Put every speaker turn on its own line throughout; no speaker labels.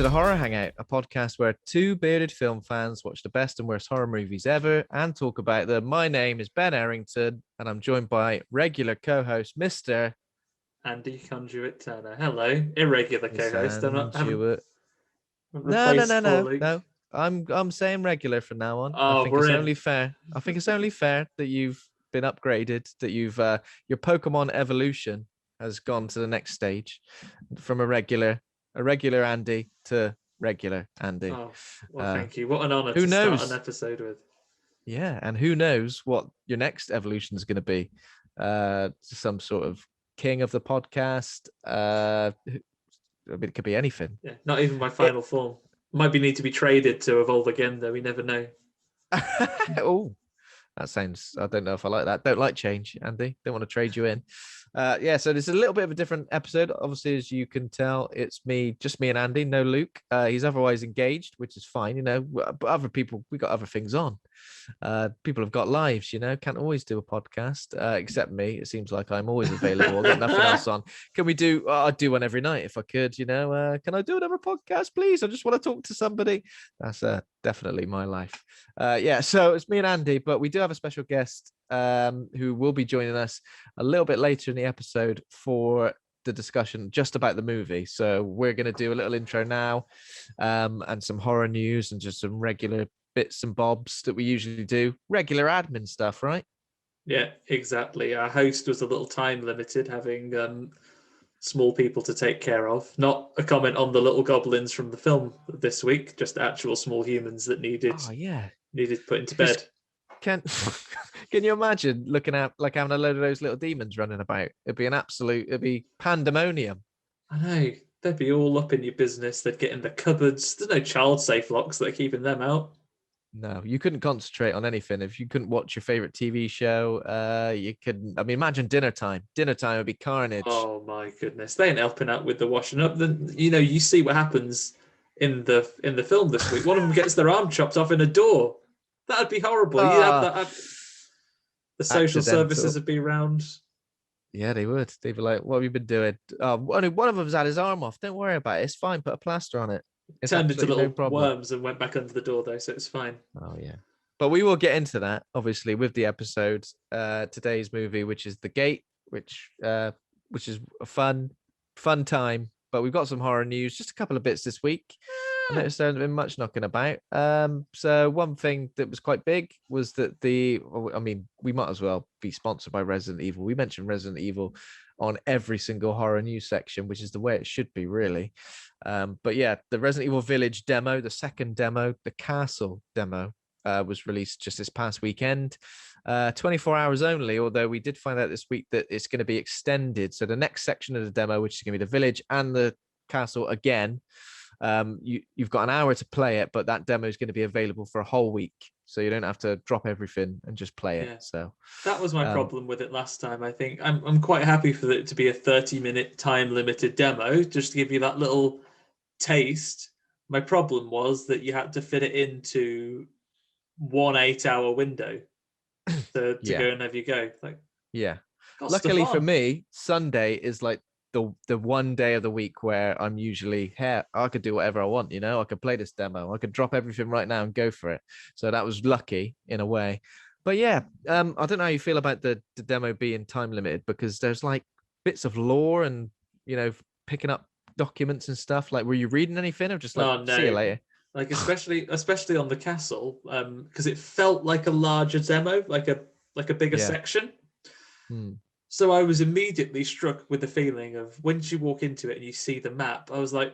to the Horror Hangout, a podcast where two bearded film fans watch the best and worst horror movies ever and talk about them. My name is Ben Errington, and I'm joined by regular co-host Mr.
Andy Conduit Turner. Hello, irregular co-host. I haven't
Jewett.
replaced poor Luke.
No. I'm saying regular from now on. I
Oh,
think
we're
it's
in.
only fair. I think it's only fair that you've been upgraded, that you've your Pokemon evolution has gone to the next stage from a regular Andy to regular Andy.
Oh, well, thank you. What an honor
Who
to
knows?
start an episode with.
Yeah, and who knows what your next evolution is going to be? Some sort of king of the podcast. I mean, it could be anything.
Yeah, not even my final form. Might need to be traded to evolve again, though. We never know.
Oh, that sounds. I don't know if I like that. Don't like change, Andy. Don't want to trade you in. Yeah, so there's a little bit of a different episode. Obviously, as you can tell, it's just me and Andy, no Luke. He's otherwise engaged, which is fine, you know. But other people, we got other things on. People have got lives, you know. Can't always do a podcast, except me. It seems like I'm always available. I've got nothing else on. Can we do? I'd do one every night if I could, you know. Can I do another podcast, please? I just want to talk to somebody. That's definitely my life. Yeah, so it's me and Andy, but we do have a special guest who will be joining us a little bit later in the episode for the discussion just about the movie. So we're going to do a little intro now, and some horror news and just some regular bits and bobs that we usually do, regular admin stuff, right?
Yeah, exactly. Our host was a little time limited, having small people to take care of. Not a comment on the little goblins from the film this week, just actual small humans that needed put into bed.
Can you imagine looking at like having a load of those little demons running about? It'd be pandemonium.
I know. They'd be all up in your business. They'd get in the cupboards. There's no child safe locks that are keeping them out.
No, you couldn't concentrate on anything. If you couldn't watch your favorite TV show, you couldn't. I mean, imagine dinner time. Dinner time would be carnage.
Oh my goodness. They ain't helping out with the washing up. Then you see what happens in the film this week. One of them gets their arm chopped off in a door. That'd be horrible. You'd have that. The social services would be around.
Yeah, they would. They'd be like, "What have you been doing?" Only one of them's had his arm off. Don't worry about it. It's fine. Put a plaster on it. It's
turned into little worms and went back under the door, though, so it's fine.
Oh yeah, but we will get into that obviously with the episode. Today's movie, which is The Gate, which is a fun time. But we've got some horror news, just a couple of bits this week. I noticed there hasn't been much knocking about. So one thing that was quite big was that we might as well be sponsored by Resident Evil. We mentioned Resident Evil on every single horror news section, which is the way it should be, really. But yeah, the Resident Evil Village demo, the second demo, the Castle demo, was released just this past weekend. 24 hours only, although we did find out this week that it's going to be extended. So the next section of the demo, which is going to be the village and the castle again, you've got an hour to play it, but that demo is going to be available for a whole week, so you don't have to drop everything and just play it. So
that was my problem with it last time. I think I'm quite happy for it to be a 30-minute time limited demo, just to give you that little taste. My problem was that you had to fit it into 1 8-hour window to go and have you go. Like,
yeah. Luckily for me, Sunday is like the one day of the week where I'm usually here. I could do whatever I want, you know. I could play this demo. I could drop everything right now and go for it. So that was lucky in a way. But yeah, I don't know how you feel about the demo being time limited, because there's like bits of lore and, you know, picking up documents and stuff. Like, were you reading anything or just like,
oh, no.
See you later?
Like, especially on the castle, because it felt like a larger demo, like a bigger section. So I was immediately struck with the feeling of, once you walk into it and you see the map, I was like,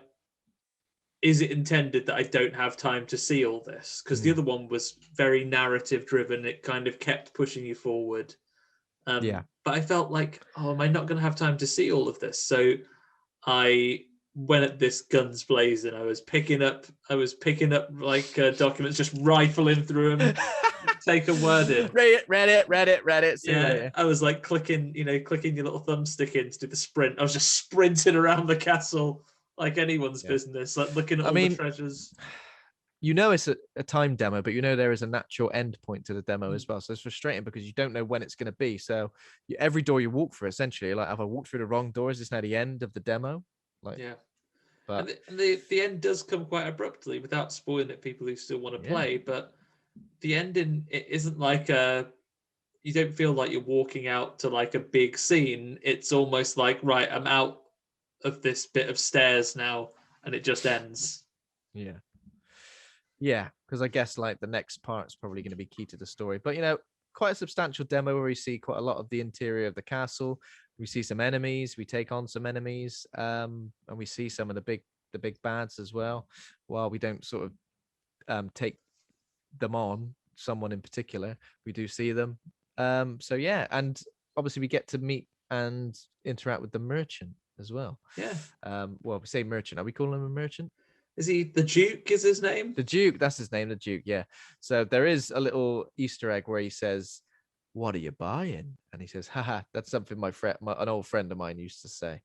is it intended that I don't have time to see all this? Because the other one was very narrative driven. It kind of kept pushing you forward. But I felt like, am I not going to have time to see all of this? So I went at this guns blazing. I was picking up like documents, just rifling through them. Take a word in.
Read it. See you later.
I was like clicking your little thumbstick in to do the sprint. I was just sprinting around the castle like anyone's business, like looking at all the treasures.
You know, it's a time demo, but you know there is a natural end point to the demo as well. So it's frustrating because you don't know when it's going to be. So every door you walk through, essentially, like, have I walked through the wrong door? Is this now the end of the demo? Like,
yeah.
But
and the end does come quite abruptly without spoiling it. People who still want to play, but the ending, it isn't like you don't feel like you're walking out to like a big scene. It's almost like, right, I'm out of this bit of stairs now, and it just ends.
Yeah, because I guess like the next part's probably going to be key to the story. But quite a substantial demo where we see quite a lot of the interior of the castle. We see some enemies. We take on some enemies, and we see some of the big bads as well. While we don't sort of take them on, someone in particular, we do see them. So yeah, and obviously we get to meet and interact with the merchant as well.
Yeah.
Well, we say merchant. Are we calling him a merchant?
Is he the Duke? Is his name?
The Duke, that's his name, the Duke. Yeah. So there is a little Easter egg where he says, "What are you buying?" And he says, "Haha, that's something an old friend of mine used to say."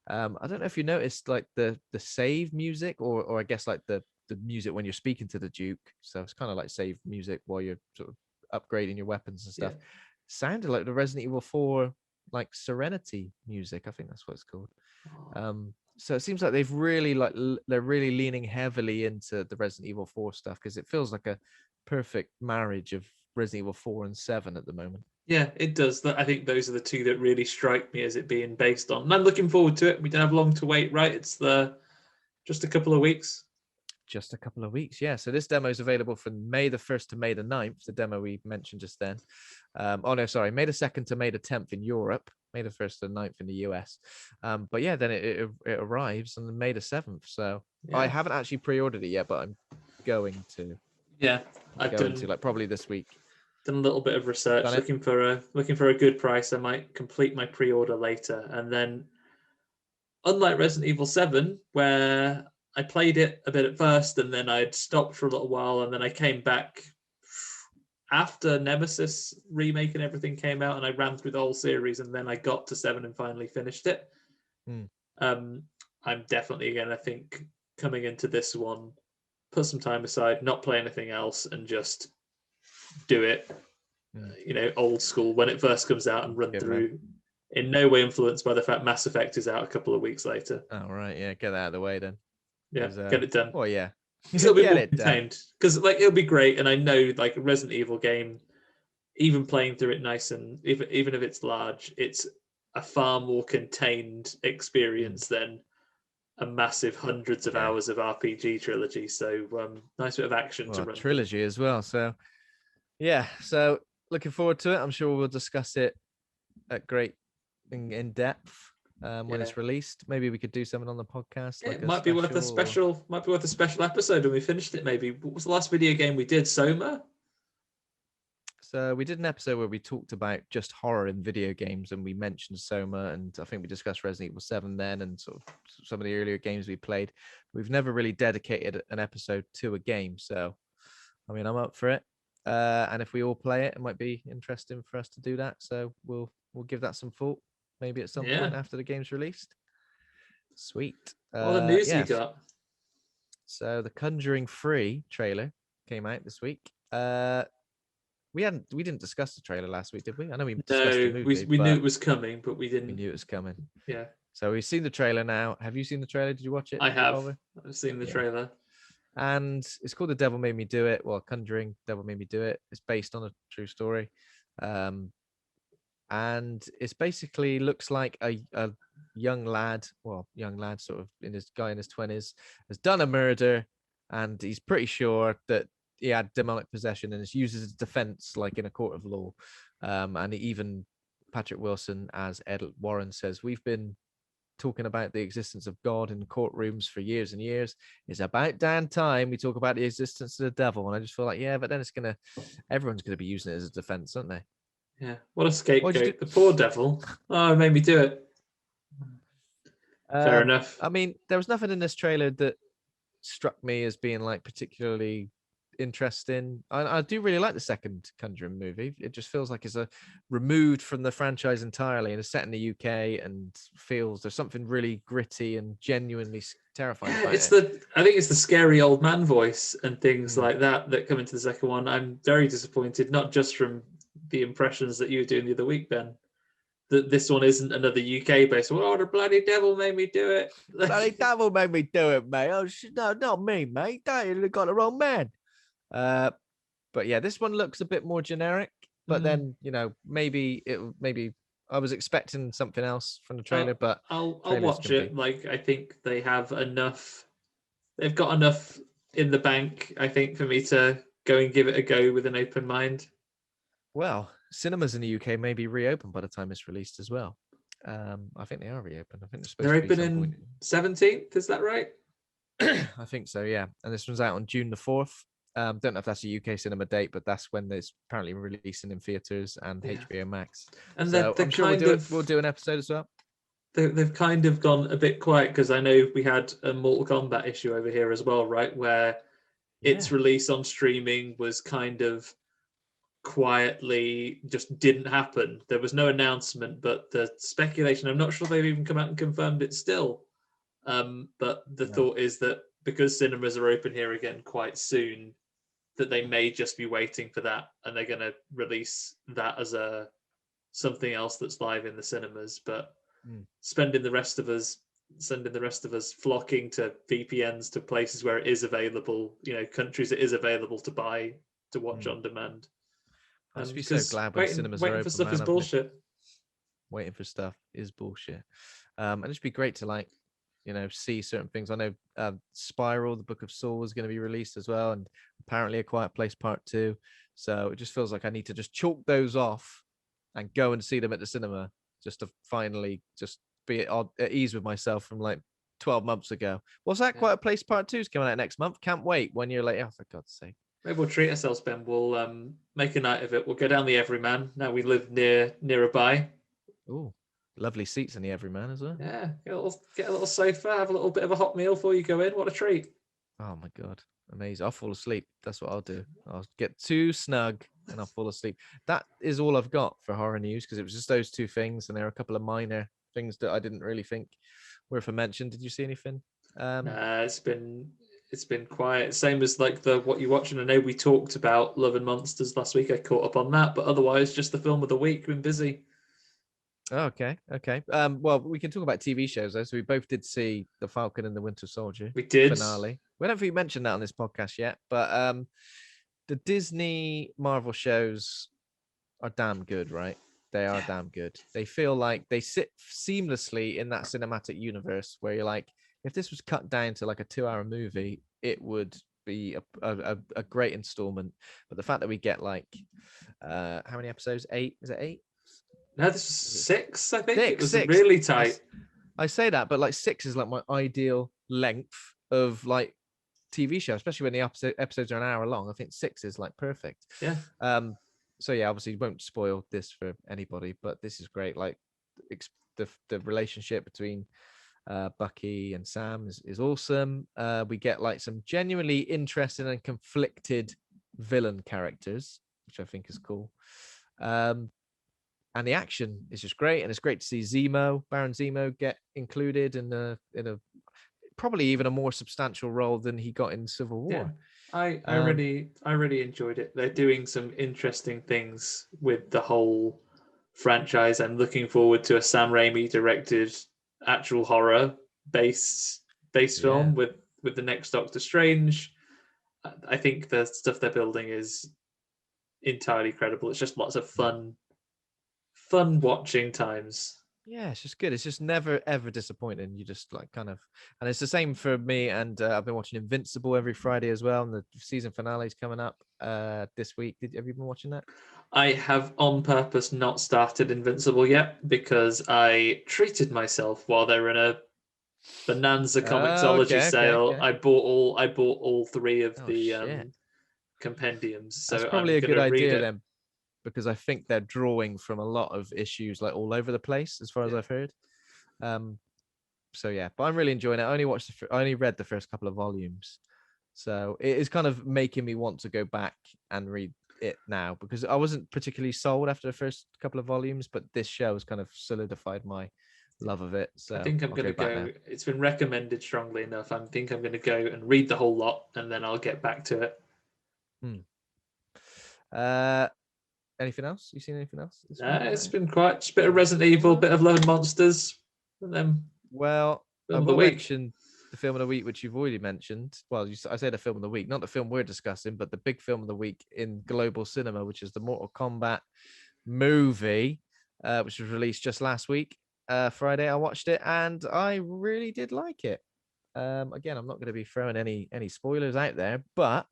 I don't know if you noticed like the save music, or I guess like the music when you're speaking to the Duke. So it's kind of like save music while you're sort of upgrading your weapons and stuff. Sounded like the Resident Evil 4 like Serenity music. I think that's what it's called. So it seems like they've really they're really leaning heavily into the Resident Evil 4 stuff, because it feels like a perfect marriage of Resident Evil 4 and 7 at the moment.
Yeah, it does. I think those are the two that really strike me as it being based on. And I'm looking forward to it. We don't have long to wait, right? It's just a couple of weeks.
Just a couple of weeks, yeah. So this demo is available from May the 1st to May the 9th, the demo we mentioned just then. May the 2nd to May the 10th in Europe, May the 1st to the 9th in the US. But yeah, then it arrives on May the 7th. So I haven't actually pre-ordered it yet, but I'm going to.
Yeah,
I've going to, like, probably this week.
Done a little bit of research, looking for a good price. I might complete my pre-order later, and then, unlike Resident Evil 7, where I played it a bit at first and then I'd stopped for a little while, and then I came back after Nemesis remake and everything came out, and I ran through the whole series, and then I got to 7 and finally finished it. I'm definitely, again, I think, coming into this one, put some time aside, not play anything else, and just do it, old school when it first comes out, and run through. In no way influenced by the fact Mass Effect is out a couple of weeks later.
Oh, right. Yeah, get that out of the way then.
Yeah, get it done.
Oh, yeah.
It's a little bit more contained. Because it'll be great, and I know like a Resident Evil game, even playing through it nice, and even if it's large, it's a far more contained experience than a massive hundreds of hours of RPG trilogy. So nice bit of action to run
trilogy
through.
As well. So yeah, so looking forward to it. I'm sure we'll discuss it at great in depth when it's released. Maybe we could do something on the podcast.
It might be worth a special episode when we finished it. Maybe. What was the last video game we did? Soma.
So we did an episode where we talked about just horror in video games, and we mentioned Soma, and I think we discussed Resident Evil 7 then, and sort of some of the earlier games we played. We've never really dedicated an episode to a game, so I mean, I'm up for it. And if we all play it, it might be interesting for us to do that. So we'll give that some thought, maybe at some point after the game's released. Sweet.
All the news you got.
So the Conjuring 3 trailer came out this week. We didn't discuss the trailer last week, did we? I know we discussed the movie.
We knew it was coming, but we didn't.
We knew it was coming.
Yeah.
So we've seen the trailer now. Have you seen the trailer? Did you watch it?
I have. I've seen the trailer.
And it's called The Devil Made Me Do It. Well, Conjuring, Devil Made Me Do It. It's based on a true story. And it's basically looks like a young lad, sort of in his 20s, has done a murder, and he's pretty sure that he had demonic possession, and it's used as a defense, like in a court of law. And even Patrick Wilson as Ed Warren says, we've been talking about the existence of God in courtrooms for years and years. It's about damn time we talk about the existence of the devil. And I just feel like, but then everyone's going to be using it as a defense, aren't they?
Yeah. What a scapegoat. The poor devil. Oh, it made me do it. Fair enough.
I mean, there was nothing in this trailer that struck me as being like particularly interesting. I do really like the second Conjuring movie. It just feels like it's removed from the franchise entirely, and it's set in the UK, and feels there's something really gritty and genuinely terrifying about it.
I think it's the scary old man voice and things like that come into the second one. I'm very disappointed, not just from the impressions that you were doing the other week, Ben. that this one isn't another UK based. Oh, the bloody devil made me do it.
Bloody devil made me do it, mate. Oh, no, not me, mate. You got the wrong man. But yeah, this one looks a bit more generic. But then, you know, maybe I was expecting something else from the trailer, but
I'll watch it. Like, I think they have enough. They've got enough in the bank, I think, for me to go and give it a go with an open mind.
Well, cinemas in the UK may be reopened by the time it's released as well. I think they are reopened. I think
they're open in 17th. Is that right?
I think so, yeah. And this one's out on June the 4th. Don't know if that's a UK cinema date, but that's when it's apparently releasing in theaters and HBO Max.
And
so I'm sure we'll do an episode as well.
They've kind of gone a bit quiet because I know we had a Mortal Kombat issue over here as well, right? Where its release on streaming was kind of quietly just didn't happen. There was no announcement, but the speculation, I'm not sure they've even come out and confirmed it still. But the thought is that because cinemas are open here again quite soon, that they may just be waiting for that and they're going to release that as something else that's live in the cinemas. But sending the rest of us flocking to VPNs to places where it is available, you know, countries it is available to buy to watch on demand.
I must be so glad when cinemas are open.
Waiting for stuff is bullshit.
Waiting for stuff is bullshit. And it'd be great to, like, you know, see certain things. I know Spiral, the Book of Saul, is going to be released as well, and apparently A Quiet Place Part 2. So it just feels like I need to just chalk those off and go and see them at the cinema, just to finally just be at ease with myself from like 12 months ago. What's that? Quiet Place Part 2 is coming out next month. Can't wait. 1 year later. Oh, for God's sake.
Maybe we'll treat ourselves, Ben. We'll make a night of it. We'll go down the Everyman. Now we live nearby.
Ooh, lovely seats in the Everyman as well.
Yeah, get a little sofa, have a little bit of a hot meal before you go in. What a treat!
Oh my God, amazing! I'll fall asleep. That's what I'll do. I'll get too snug and I'll fall asleep. That is all I've got for horror news, because it was just those two things, and there are a couple of minor things that I didn't really think worth a mention. Did you see anything?
It's been quiet. Same as like what you watching. I know we talked about Love and Monsters last week. I caught up on that, but otherwise, just the film of the week. Been busy.
Oh, okay. Well, we can talk about TV shows though. So we both did see The Falcon and the Winter Soldier.
We did
finale. We don't think we mentioned that on this podcast yet, but the Disney Marvel shows are damn good, right? They are damn good. They feel like they sit seamlessly in that cinematic universe where you're like, if this was cut down to like a 2-hour movie, it would be a great installment. But the fact that we get like how many episodes? 8? Is it 8?
No, this was 6, I think. It was really tight.
I say that, but like 6 is like my ideal length of like TV show, especially when the episodes are an hour long. I think 6 is like perfect.
Yeah.
So yeah, obviously won't spoil this for anybody, but this is great. Like the relationship between Bucky and Sam is awesome. We get like some genuinely interesting and conflicted villain characters, which I think is cool. And the action is just great, and it's great to see Baron Zemo get included in a probably even a more substantial role than he got in Civil War.
Yeah. I really enjoyed it. They're doing some interesting things with the whole franchise. I'm looking forward to a Sam Raimi directed actual horror based film with the next Doctor Strange. I think the stuff they're building is entirely credible. It's just lots of fun watching times.
Yeah, it's just good. It's just never ever disappointing. You just like kind of, and it's the same for me. And I've been watching Invincible every Friday as well, and the season finale is coming up this week. Have you been watching that?
I have on purpose not started Invincible yet because I treated myself while they were in a Bonanza Comixology sale.
Okay.
I bought all 3 of the compendiums. So
that's probably a good idea then, because I think they're drawing from a lot of issues like all over the place, as far as I've heard. So yeah, but I'm really enjoying it. I only read the first couple of volumes, so it is kind of making me want to go back and read it now, because I wasn't particularly sold after the first couple of volumes, but this show has kind of solidified my love of it. So
I think I'm going to go. It's been recommended strongly enough. I think I'm going to go and read the whole lot, and then I'll get back to it.
anything else? You seen anything else?
It's been quite just a bit of Resident Evil, bit of Love and Monsters, and then
well, I
film of the
will
week.
mention the film of the week, which you've already mentioned. Well, I say the film of the week, not the film we're discussing, but the big film of the week in global cinema, which is the Mortal Kombat movie, which was released just last week, Friday. I watched it and I really did like it. Again, I'm not going to be throwing any spoilers out there, but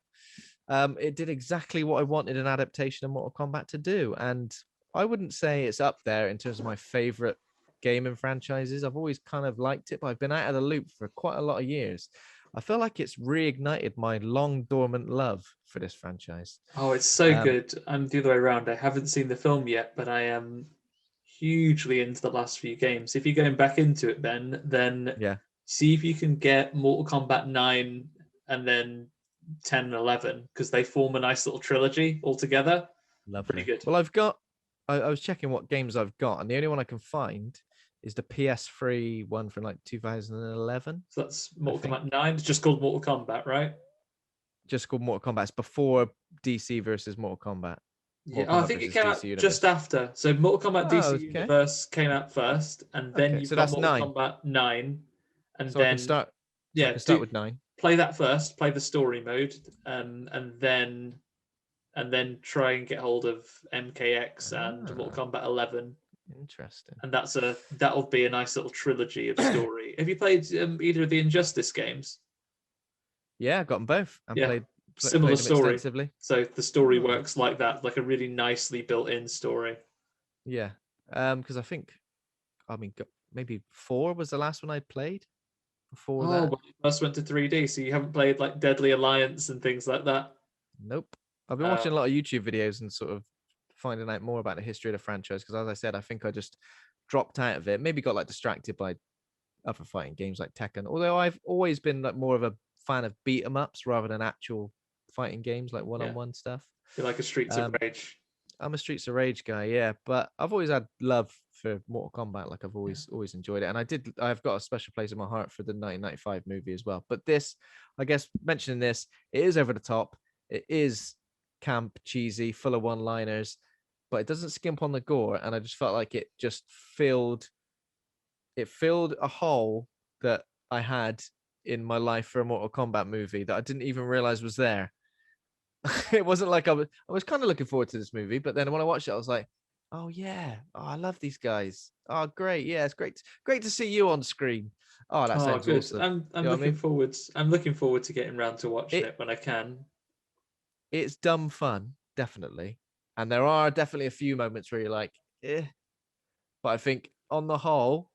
it did exactly what I wanted an adaptation of Mortal Kombat to do. And I wouldn't say it's up there in terms of my favorite gaming franchises. I've always kind of liked it, but I've been out of the loop for quite a lot of years. I feel like it's reignited my long dormant love for this franchise.
Oh, it's so good. I'm the other way around. I haven't seen the film yet, but I am hugely into the last few games. If you're going back into it, Ben, then
yeah,
see if you can get Mortal Kombat 9 and then 10 and 11, because they form a nice little trilogy altogether.
lovely.
Pretty good.
Well, I was checking what games I've got, and the only one I can find is the PS3 one from like 2011.
So that's Mortal Kombat 9. It's just called Mortal Kombat, right?
Just called Mortal Kombat. It's before DC versus Mortal Kombat.
Yeah, I think it came out just after. So Mortal Kombat DC Universe came out first, and then you've got Mortal Kombat 9, and
so
then
I can start.
Yeah,
I can start with 9.
Play that first. Play the story mode, and then try and get hold of MKX and Mortal Kombat 11.
Interesting.
And that'll be a nice little trilogy of story. Have you played either of the Injustice games?
Yeah, I got them both. I played
similar story.
Extensively.
So the story works like that, like a really nicely built-in story.
Yeah, because I mean, maybe 4 was the last one I played. Before that,
when you first went to 3D, so you haven't played like Deadly Alliance and things like that.
Nope. I've been watching a lot of YouTube videos and sort of finding out more about the history of the franchise. Because as I said, I think I just dropped out of it. Maybe got like distracted by other fighting games like Tekken. Although I've always been like more of a fan of beat 'em ups rather than actual fighting games like one-on-one stuff.
You're like a Streets of Rage.
I'm a Streets of Rage guy, yeah, but I've always had love for Mortal Kombat. Like I've always enjoyed it, and I've got a special place in my heart for the 1995 movie as well. But this, I guess, mentioning this, it is over the top. It is camp, cheesy, full of one-liners, but it doesn't skimp on the gore. And I just felt like it just filled a hole that I had in my life for a Mortal Kombat movie that I didn't even realize was there. It wasn't like I was kind of looking forward to this movie, but then when I watched it, I was like, oh yeah, I love these guys. Oh great, yeah, it's great to see you on screen. Oh, that sounds
good.
awesome.
I'm looking forward. I'm looking forward to getting around to watching it when I can.
It's dumb fun, definitely, and there are definitely a few moments where you're like, eh, but I think on the whole,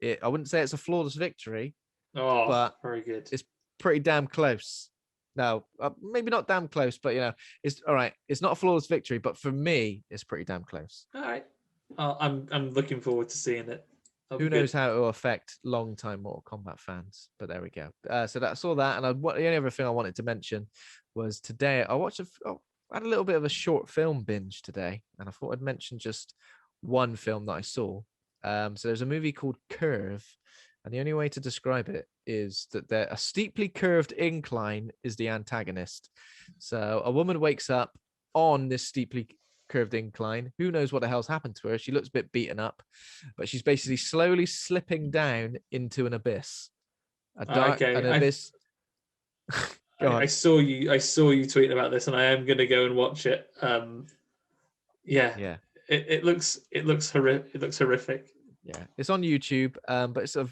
I wouldn't say it's a flawless victory. But
very good.
It's pretty damn close. No, maybe not damn close, but it's all right. It's not a flawless victory, but for me, it's pretty damn close.
All right, I'm looking forward to seeing it.
Who knows how it will affect long-time Mortal Kombat fans? But there we go. So that's all that. And the only other thing I wanted to mention was today I watched I had a little bit of a short film binge today, and I thought I'd mention just one film that I saw. So there's a movie called Curve. And the only way to describe it is that a steeply curved incline is the antagonist. So a woman wakes up on this steeply curved incline. Who knows what the hell's happened to her? She looks a bit beaten up, but she's basically slowly slipping down into an abyss. An abyss.
I saw you tweeting about this, and I am going to go and watch it.
Yeah.
It looks horrific. It looks horrific.
Yeah, it's on YouTube, but it's a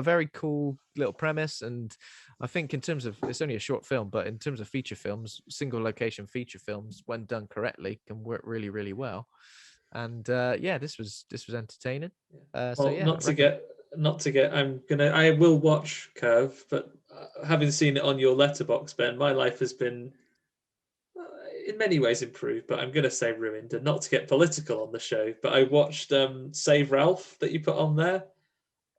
very cool little premise. And I think in terms of, it's only a short film, but in terms of feature films, single location feature films, when done correctly, can work really, really well. And this was entertaining.
Not to get. I will watch Curve, but having seen it on your letterbox, Ben, my life has been in many ways improved, but I'm going to say ruined. And not to get political on the show, but I watched Save Ralph that you put on there.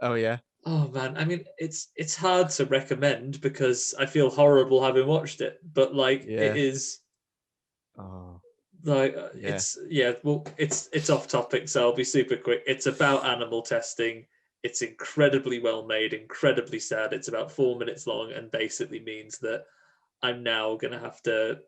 Oh yeah.
Oh man, I mean, it's hard to recommend because I feel horrible having watched it, but it is.
Oh.
It's off topic, so I'll be super quick. It's about animal testing. It's incredibly well made, incredibly sad. It's about 4 minutes long, and basically means that I'm now gonna have to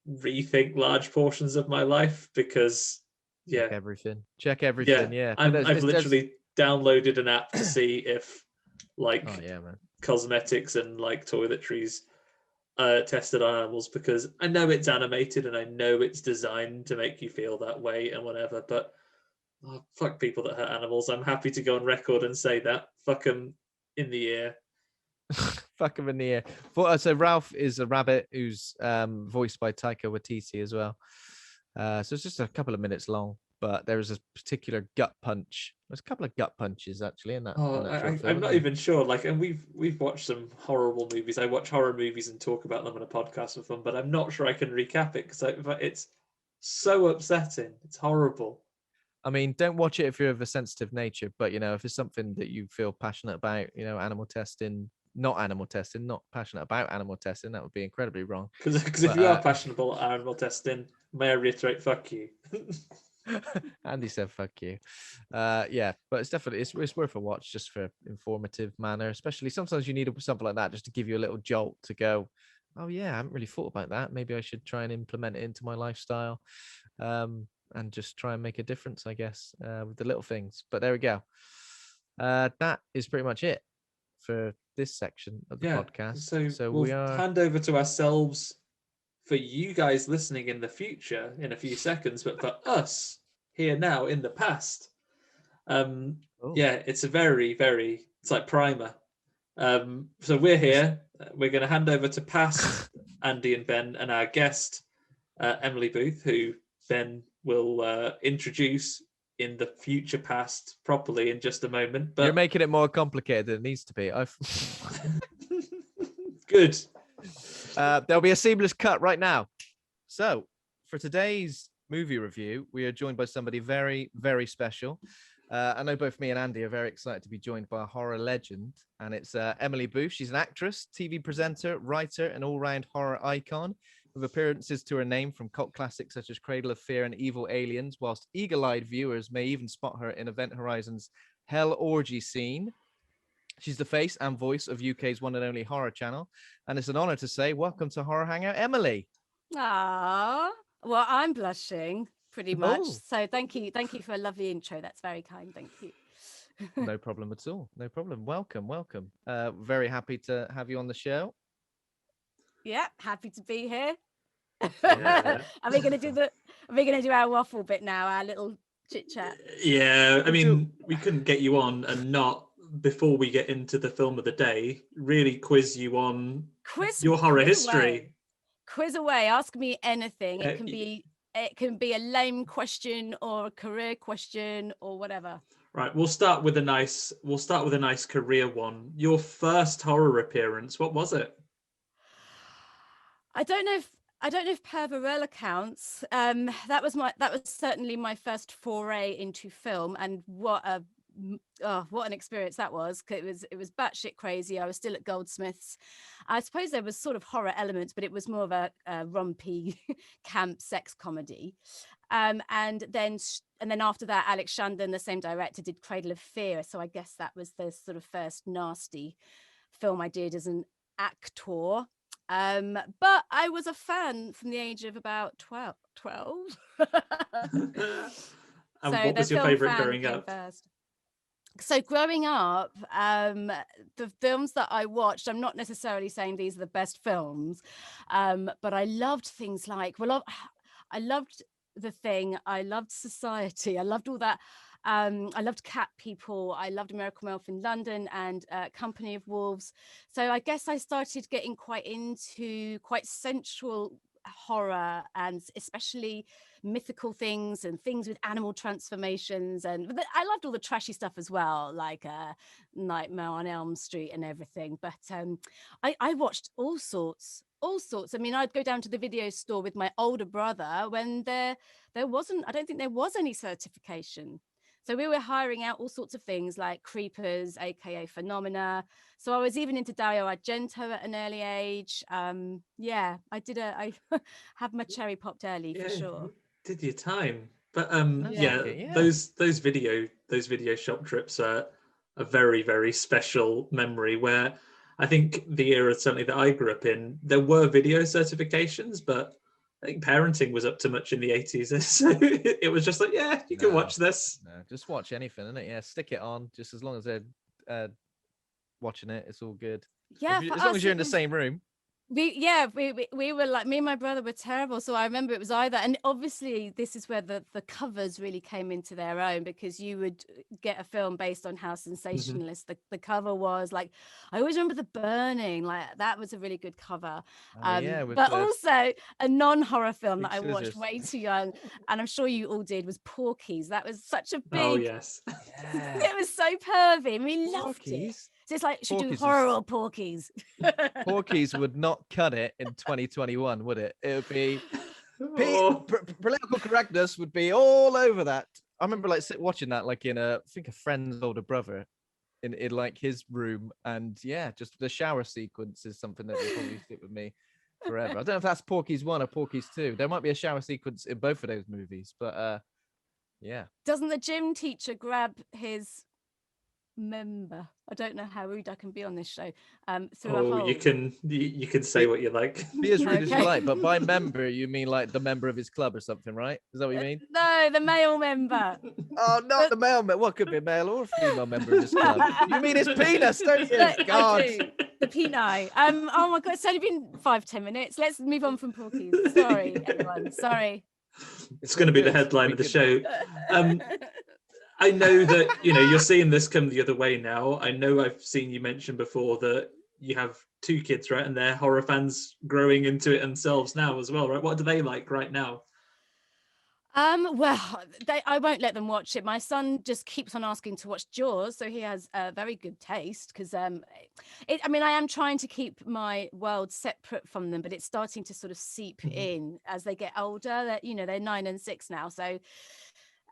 rethink large portions of my life because
check everything. Yeah,
I've literally downloaded an app to see if like
man.
cosmetics and like toiletries tested on animals, because I know it's animated and I know it's designed to make you feel that way and whatever, but fuck people that hurt animals. I'm happy to go on record and say that. Fuck them in the ear.
Fuck him in the ear. So Ralph is a rabbit who's voiced by Taika Waititi as well. So it's just a couple of minutes long, but there is a particular gut punch. There's a couple of gut punches actually in that.
I'm not even sure. Like, and we've watched some horrible movies. I watch horror movies and talk about them on a podcast with them, but I'm not sure I can recap it because it's so upsetting. It's horrible.
I mean, don't watch it if you're of a sensitive nature, but if it's something that you feel passionate about, animal testing, not passionate about animal testing, that would be incredibly wrong.
Because if you are passionate about animal testing, may I reiterate, fuck you.
Andy said fuck you. Yeah, but it's definitely it's worth a watch just for informative manner, especially sometimes you need something like that just to give you a little jolt to go, oh yeah, I haven't really thought about that, maybe I should try and implement it into my lifestyle, and just try and make a difference, I guess, with the little things. But there we go. That is pretty much it for this section of the podcast. So we'll
hand over to ourselves for you guys listening in the future in a few seconds, but for us here now in the past, it's a very, very, it's like primer. So we're here. We're going to hand over to past Andy and Ben and our guest, Emily Booth, who Ben will introduce in the future past properly in just a moment. But
you're making it more complicated than it needs to be.
Good.
There'll be a seamless cut right now. So for today's movie review, we are joined by somebody very, very special. I know both me and Andy are very excited to be joined by a horror legend, and it's Emily Booth. She's an actress, TV presenter, writer, and all-round horror icon, with appearances to her name from cult classics such as Cradle of Fear and Evil Aliens, whilst eagle-eyed viewers may even spot her in Event Horizon's Hell Orgy scene. She's the face and voice of UK's one and only horror channel, and it's an honor to say welcome to Horror Hangout, Emily.
Ah, well, I'm blushing pretty much. So thank you for a lovely intro. That's very kind. Thank you.
No problem at all. No problem. Welcome. Very happy to have you on the show.
Yeah, happy to be here. Yeah. Are we gonna do our waffle bit now? Our little chit chat.
Yeah, I mean, we couldn't get you on and not, before we get into the film of the day, really quiz you on your horror history.
Quiz away. Ask me anything. It can be a lame question or a career question or whatever.
Right, we'll start with a nice career one. Your first horror appearance, what was it?
I don't know if Perverella counts. That was certainly my first foray into film, and what an experience that was. It was batshit crazy. I was still at Goldsmiths. I suppose there was sort of horror elements, but it was more of a rompy camp sex comedy. And then after that, Alex Shandon, the same director, did Cradle of Fear. So I guess that was the sort of first nasty film I did as an actor. But I was a fan from the age of about 12.
And what was your favorite growing up?
First. So growing up, the films that I watched, I'm not necessarily saying these are the best films, but I loved things like, I loved The Thing, I loved Society, I loved all that. I loved Cat People, I loved Miracle Melf in London, and Company of Wolves. So I guess I started getting quite into quite sensual horror, and especially mythical things and things with animal transformations, and I loved all the trashy stuff as well, like Nightmare on Elm Street and everything. But I watched all sorts. I mean, I'd go down to the video store with my older brother when I don't think there was any certification. So we were hiring out all sorts of things like creepers, aka phenomena. So I was even into Dario Argento at an early age. I have my cherry popped early for sure.
Did your time. But those video shop trips are a very, very special memory, where I think the era certainly that I grew up in, there were video certifications, but I think parenting was up to much in the 80s. So it was just like, yeah, you can watch this.
No, just watch anything, innit? Yeah, stick it on. Just as long as they're watching it, it's all good.
Yeah,
As long as you're in the same room.
We were like, me and my brother were terrible. So I remember it was either, and obviously this is where the covers really came into their own, because you would get a film based on how sensationalist the cover was. Like, I always remember The Burning, like that was a really good cover. But also a non-horror film that I watched way too young, and I'm sure you all did, was Porky's. That was such a big,
oh yes,
it was so pervy, and we loved it. So it's like, should do horror or Porky's?
Porky's would not cut it in 2021, would it? It would be political correctness would be all over that. I remember like watching that like in I think a friend's older brother in like his room, and yeah, just the shower sequence is something that will probably stick with me forever. I don't know if that's Porky's 1 or Porky's 2. There might be a shower sequence in both of those movies, but yeah.
Doesn't the gym teacher grab his member? I don't know how rude I can be on this show. Through a hole.
You can say what you like.
Be as rude as you like, but by member you mean like the member of his club or something, right? Is that what you mean?
No, the male member.
Oh, not the male member. What could be a male or a female member of his club? You mean his penis, don't you? God.
The peni. Oh my God, it's only been 5-10 minutes. Let's move on from Porky's. Sorry, everyone. Sorry.
It's going to be the headline of the show. I know that, you're seeing this come the other way now. I know I've seen you mention before that you have 2 kids, right? And they're horror fans growing into it themselves now as well, right? What do they like right now?
Well, I won't let them watch it. My son just keeps on asking to watch Jaws, so he has a very good taste, because I am trying to keep my world separate from them, but it's starting to sort of seep in as they get older. That they're 9 and 6 now, so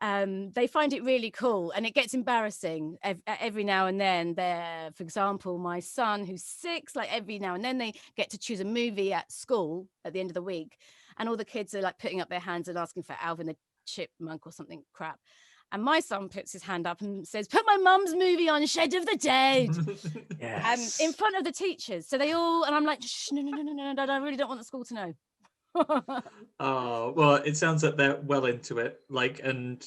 they find it really cool, and it gets embarrassing every now and then. For example, my son, who's 6, like every now and then they get to choose a movie at school at the end of the week, and all the kids are like putting up their hands and asking for Alvin the Chipmunk or something crap. And my son puts his hand up and says, "Put my mum's movie on, Shed of the Dead."
Yes.
In front of the teachers. So they all, and I'm like, shh, no, I really don't want the school to know.
Oh, well, it sounds like they're well into it. They're
making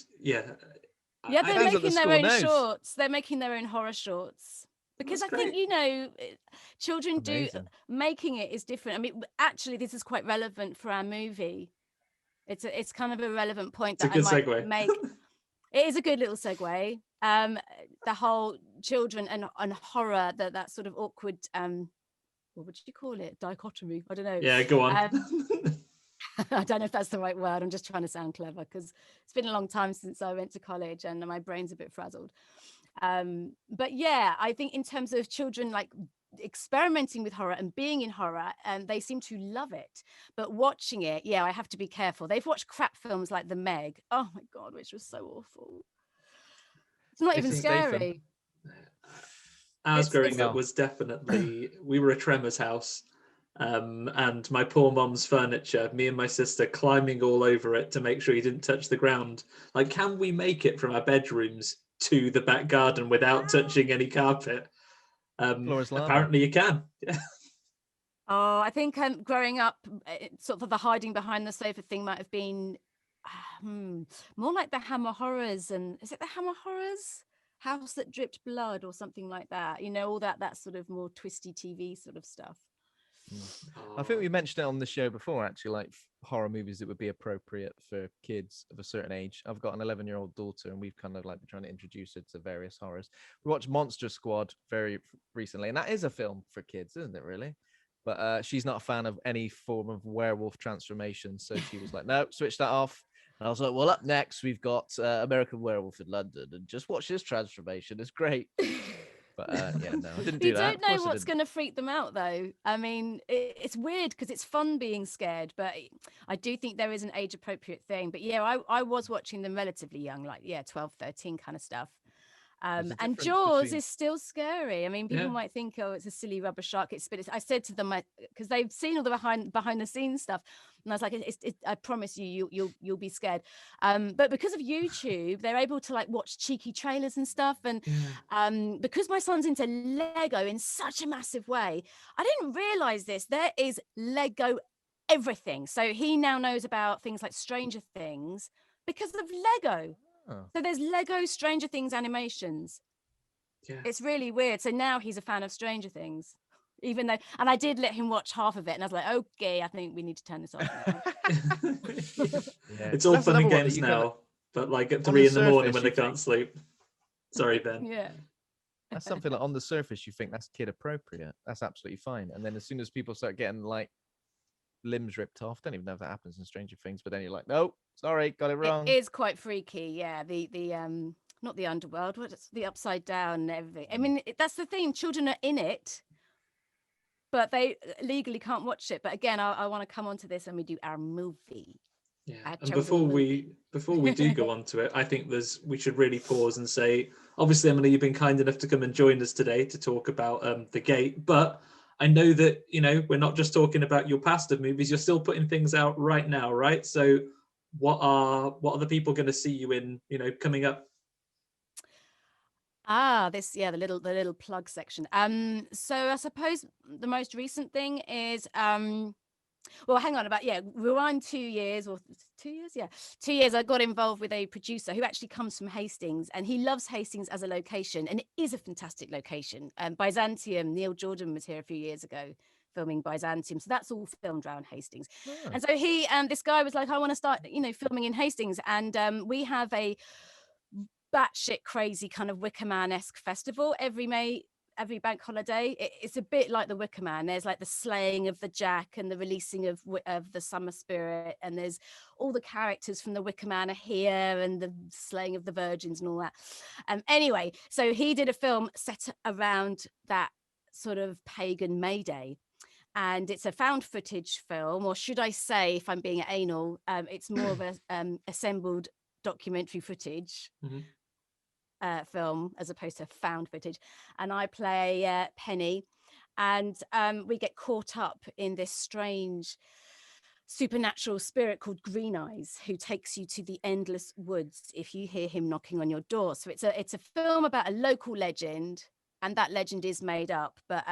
their own shorts. They're making their own horror shorts, because I think children making it is different. I mean, actually, this is quite relevant for our movie. It's kind of a relevant point that I might
segue.
make. It is a good little segue. The whole children and horror, that sort of awkward what would you call it? Dichotomy? I don't know.
Yeah, go on.
I don't know if that's the right word. I'm just trying to sound clever, because it's been a long time since I went to college and my brain's a bit frazzled. But yeah, I think in terms of children like experimenting with horror and being in horror, and they seem to love it. But watching it, I have to be careful. They've watched crap films like The Meg. Oh my God, which was so awful. It's not even scary.
Ours growing up was definitely, we were a Tremors house, and my poor mom's furniture, me and my sister climbing all over it to make sure you didn't touch the ground. Like, can we make it from our bedrooms to the back garden without touching any carpet? Apparently you can.
Oh, I think growing up, sort of the hiding behind the sofa thing might have been more like the Hammer Horrors. And is it the Hammer Horrors? House That Dripped Blood or something like that, all that sort of more twisty TV sort of stuff.
I think we mentioned it on the show before, actually, like horror movies that would be appropriate for kids of a certain age. I've got an 11-year-old daughter, and we've kind of like been trying to introduce her to various horrors. We watched Monster Squad very recently, and that is a film for kids, isn't it, really? But she's not a fan of any form of werewolf transformation, so she was like, no, switch that off. And I was like, well, up next, we've got American Werewolf in London, and just watch this transformation. It's great. But no, I didn't do that.
You don't know what's going to freak them out, though. I mean, it's weird because it's fun being scared, but I do think there is an age-appropriate thing. But yeah, I was watching them relatively young, like, 12, 13 kind of stuff. And Jaws is still scary. I mean, people might think, oh, it's a silly rubber shark. I said to them, because they've seen all the behind the scenes stuff, and I was like, I promise you'll be scared. But because of YouTube, they're able to like watch cheeky trailers and stuff. And because my son's into Lego in such a massive way, I didn't realize this. There is Lego everything. So he now knows about things like Stranger Things because of Lego.
Oh.
So there's Lego Stranger Things animations.
Yeah.
It's really weird. So now he's a fan of Stranger Things, even though, and I did let him watch half of it, and I was like, okay, I think we need to turn this off now.
Yeah.
It's all
That's
fun and
another one that
games
you
now,
kinda-
but like at
on
3
the
in the morning
surface,
when they
you
can't sleep. Sorry, Ben.
Yeah.
That's something like on the surface you think that's kid appropriate. That's absolutely fine. And then as soon as people start getting like limbs ripped off, don't even know if that happens in Stranger Things, but then you're like, no, sorry, got it wrong.
It is quite freaky. Yeah. The not the underworld, what's the upside down and everything. I mean, that's the thing. Children are in it, but they legally can't watch it. But again, I want to come on to this when we do our movie.
Yeah, and before we do go on to it, I think we should really pause and say, obviously, Emily, you've been kind enough to come and join us today to talk about The Gate, but I know that, you know, we're not just talking about your past of movies, you're still putting things out right now, right? So what are the people going to see you in, you know, coming up?
The little plug section. So I suppose the most recent thing is well, hang on, rewind 2 years or 2 years, 2 years. I got involved with a producer who actually comes from Hastings, and he loves Hastings as a location, and it is a fantastic location. Byzantium, Neil Jordan was here a few years ago filming Byzantium, so that's all filmed around Hastings.
Oh.
And so this guy was like, I want to start, you know, filming in Hastings, and we have a batshit crazy kind of Wicker Man-esque festival every bank holiday. It's a bit like the Wicker Man. There's like the slaying of the Jack and the releasing of the summer spirit, and there's all the characters from the Wicker Man are here, and the slaying of the virgins and all that. Anyway, so he did a film set around that sort of pagan May Day. And it's a found footage film, or should I say, if I'm being anal, it's more of a assembled documentary footage.
Mm-hmm.
Film as opposed to found footage, and I play Penny, and we get caught up in this strange supernatural spirit called Green Eyes, who takes you to the endless woods if you hear him knocking on your door. So it's a film about a local legend, and that legend is made up, but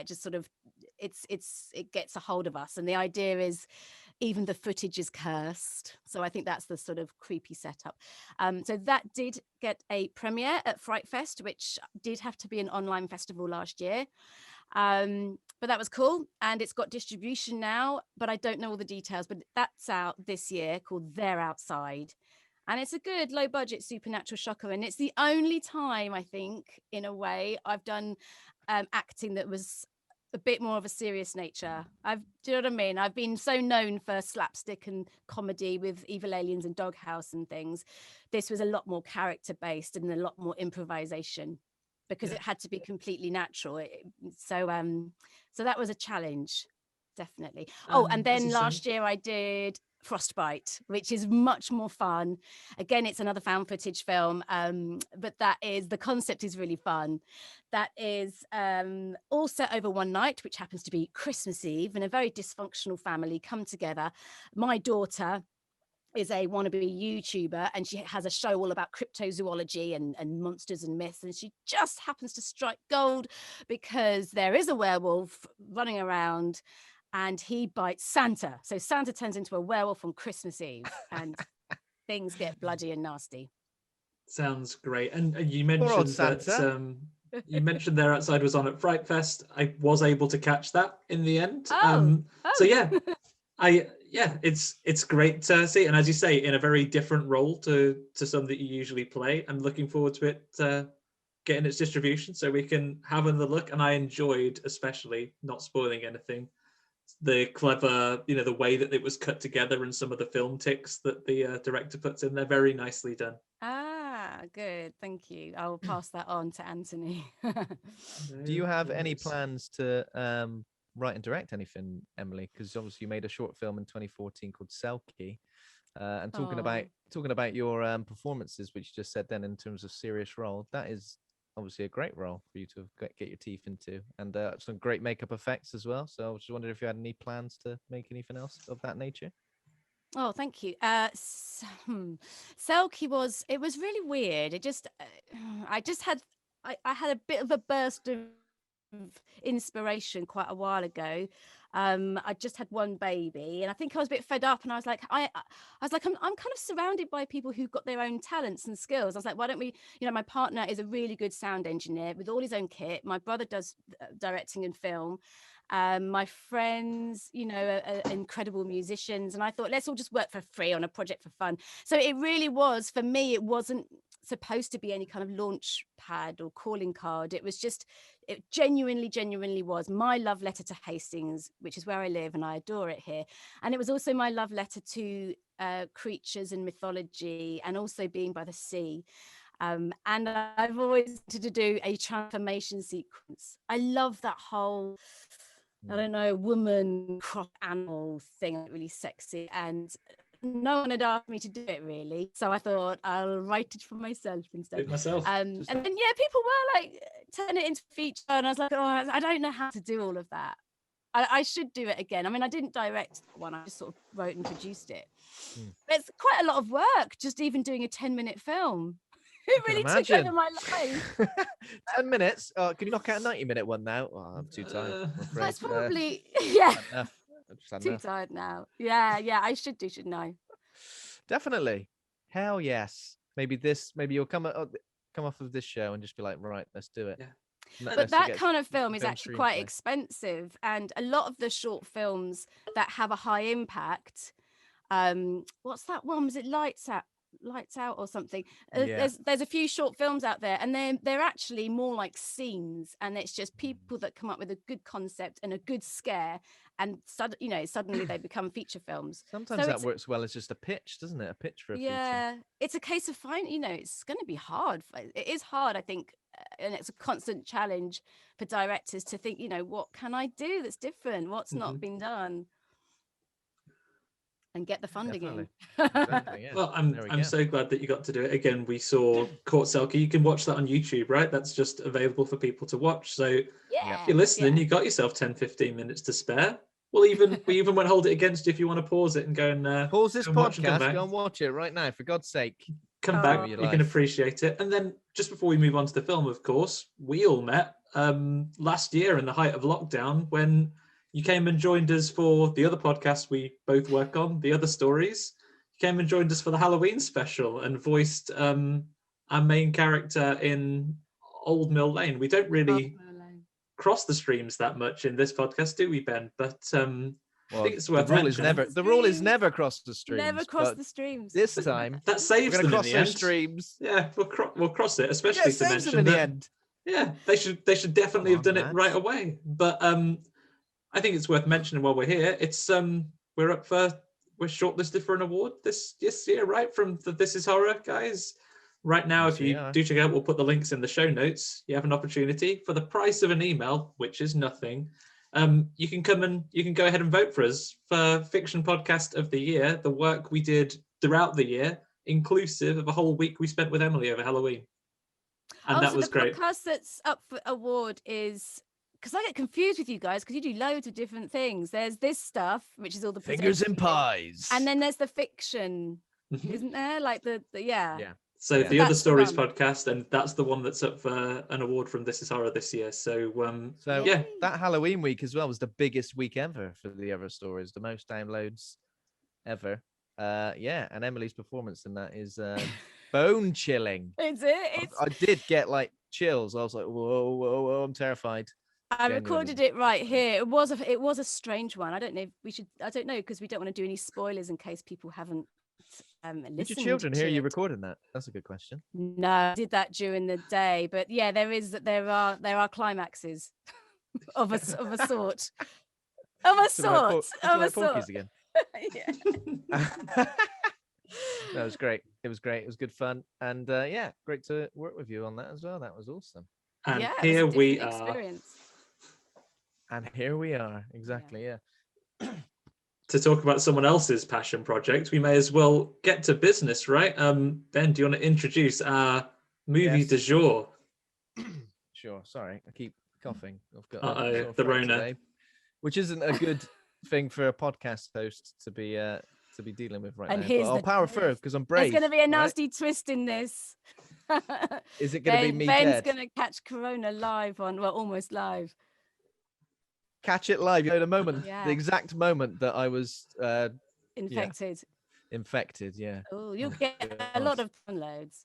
just sort of it gets a hold of us, and the idea is even the footage is cursed. So I think that's the sort of creepy setup. So that did get a premiere at Fright Fest, which did have to be an online festival last year. But that was cool. And it's got distribution now, but I don't know all the details, but that's out this year, called They're Outside. And it's a good low budget supernatural shocker. And it's the only time, I think, in a way, I've done acting that was a bit more of a serious nature. Do you know what I mean? I've been so known for slapstick and comedy with Evil Aliens and Doghouse and things. This was a lot more character based and a lot more improvisation because it had to be completely natural. So that was a challenge, definitely. And then last year I did Frostbite, which is much more fun. Again, it's another found footage film, but the concept is really fun. That is all set over one night, which happens to be Christmas Eve, and a very dysfunctional family come together. My daughter is a wannabe YouTuber, and she has a show all about cryptozoology and monsters and myths, and she just happens to strike gold because there is a werewolf running around and he bites Santa. So Santa turns into a werewolf on Christmas Eve, and things get bloody and nasty.
Sounds great. And you mentioned that you mentioned They're Outside was on at Fright Fest. I was able to catch that in the end. So yeah, it's great to see. And as you say, in a very different role to some that you usually play. I'm looking forward to it getting its distribution so we can have another look. And I enjoyed, especially, not spoiling anything, the clever, the way that it was cut together and some of the film ticks that the director puts in there. Very nicely done.
Good. Thank you. I'll pass that on to Anthony.
Do you have any plans to write and direct anything, Emily? Because obviously you made a short film in 2014 called Selkie. And talking about your performances, which you just said then in terms of serious role, that is obviously a great role for you to get your teeth into, and some great makeup effects as well. So I was just wondering if you had any plans to make anything else of that nature.
Oh, thank you. Selkie was really weird. I had a bit of a burst of inspiration quite a while ago. I just had one baby, and I think I was a bit fed up, and I was like, I'm kind of surrounded by people who've got their own talents and skills. I was like, why don't we, my partner is a really good sound engineer with all his own kit. My brother does directing and film. My friends, are incredible musicians, and I thought, let's all just work for free on a project for fun. So it really was, for me, it wasn't supposed to be any kind of launch pad or calling card. It genuinely was my love letter to Hastings, which is where I live, and I adore it here. And it was also my love letter to creatures and mythology, and also being by the sea. And I've always wanted to do a transformation sequence. I love that whole, I don't know, woman cross animal thing, really sexy, and no one had asked me to do it really, so I thought I'll write it for myself instead.
It myself.
And then people were like, turn it into feature, and I was like, oh, I don't know how to do all of that. I should do it again. I mean, I didn't direct one, I just sort of wrote and produced it. It's quite a lot of work just even doing a 10-minute film. It really took over my life.
10 minutes. Oh, can you knock out a 90-minute one now? Oh, I'm too tired.
That's probably too tired now. Yeah. I should know.
Definitely. Hell yes. Maybe you'll come off of this show and just be like, right, let's do it.
Yeah.
But that kind of film is actually quite expensive, and a lot of the short films that have a high impact. What's that one? Was it Lights Out or something? There's a few short films out there, and they're actually more like scenes, and it's just people that come up with a good concept and a good scare, and suddenly they become feature films.
Sometimes that works well as just a pitch, doesn't it? A pitch for a feature.
Yeah, it's a case of finding. It's going to be hard. It is hard, I think, and it's a constant challenge for directors to think, what can I do that's different? What's not been done? And get the funding in.
Exactly, yeah.
Well, I'm so glad that you got to do it again. We saw Court Selkie. You can watch that on YouTube, right? That's just available for people to watch. So if you're listening, you got yourself 10-15 minutes to spare. We even won't hold it against you if you want to pause it and go and
pause this podcast, go and watch it right now, for God's sake.
Come back, you can appreciate it. And then just before we move on to the film, of course, we all met last year in the height of lockdown when you came and joined us for the other podcast we both work on, The Other Stories. You came and joined us for the Halloween special and voiced our main character in Old Mill Lane. We don't really cross the streams that much in this podcast, do we, Ben? But I think it's worth mentioning.
The rule is never cross the streams.
Never cross the streams.
This time,
that saves them in the end.
Streams.
Yeah, we'll cross it, especially to mention
them in the end.
Yeah, they should definitely have done it right away. But I think it's worth mentioning while we're here. It's we're shortlisted for an award this year, right? From the This Is Horror guys. Right now, if you do check out, we'll put the links in the show notes. You have an opportunity for the price of an email, which is nothing. You can go ahead and vote for us for Fiction Podcast of the Year, the work we did throughout the year, inclusive of a whole week we spent with Emily over Halloween. And that was great.
The podcast that's up for award is, because I get confused with you guys, because you do loads of different things. There's this stuff, which is all the
fingers and pies,
and then there's the fiction, isn't there? Like the yeah.
So the Other Stories podcast, and that's the one that's up for an award from This Is Horror this year. So
that Halloween week as well was the biggest week ever for the Other Stories, the most downloads ever. And Emily's performance in that is bone chilling.
Is it?
I did get like chills. I was like, whoa, I'm terrified.
I recorded it right here. It was a strange one. I don't know if we should. I don't know, because we don't want to do any spoilers in case people haven't. Did your
children hear you recording that? That's a good question.
No, I did that during the day, but yeah, there are climaxes of a sort.
Again. That was great. It was great. It was good fun, and great to work with you on that as well. That was awesome.
And here we are.
And here we are. Exactly. Yeah.
To talk about someone else's passion project, we may as well get to business, right? Ben, do you want to introduce our movie du jour?
Sure. Sorry, I keep coughing. I've got
the Rona,
today, which isn't a good thing for a podcast host to be dealing with right now. But I'll power through because I'm brave.
There's going to be a nasty twist in this.
Is it going to be me?
Ben's going to catch Corona live almost live.
catch it live. You know, the
Yeah.
exact moment that I was
infected.
Infected, yeah.
Oh, you'll get a lot of downloads.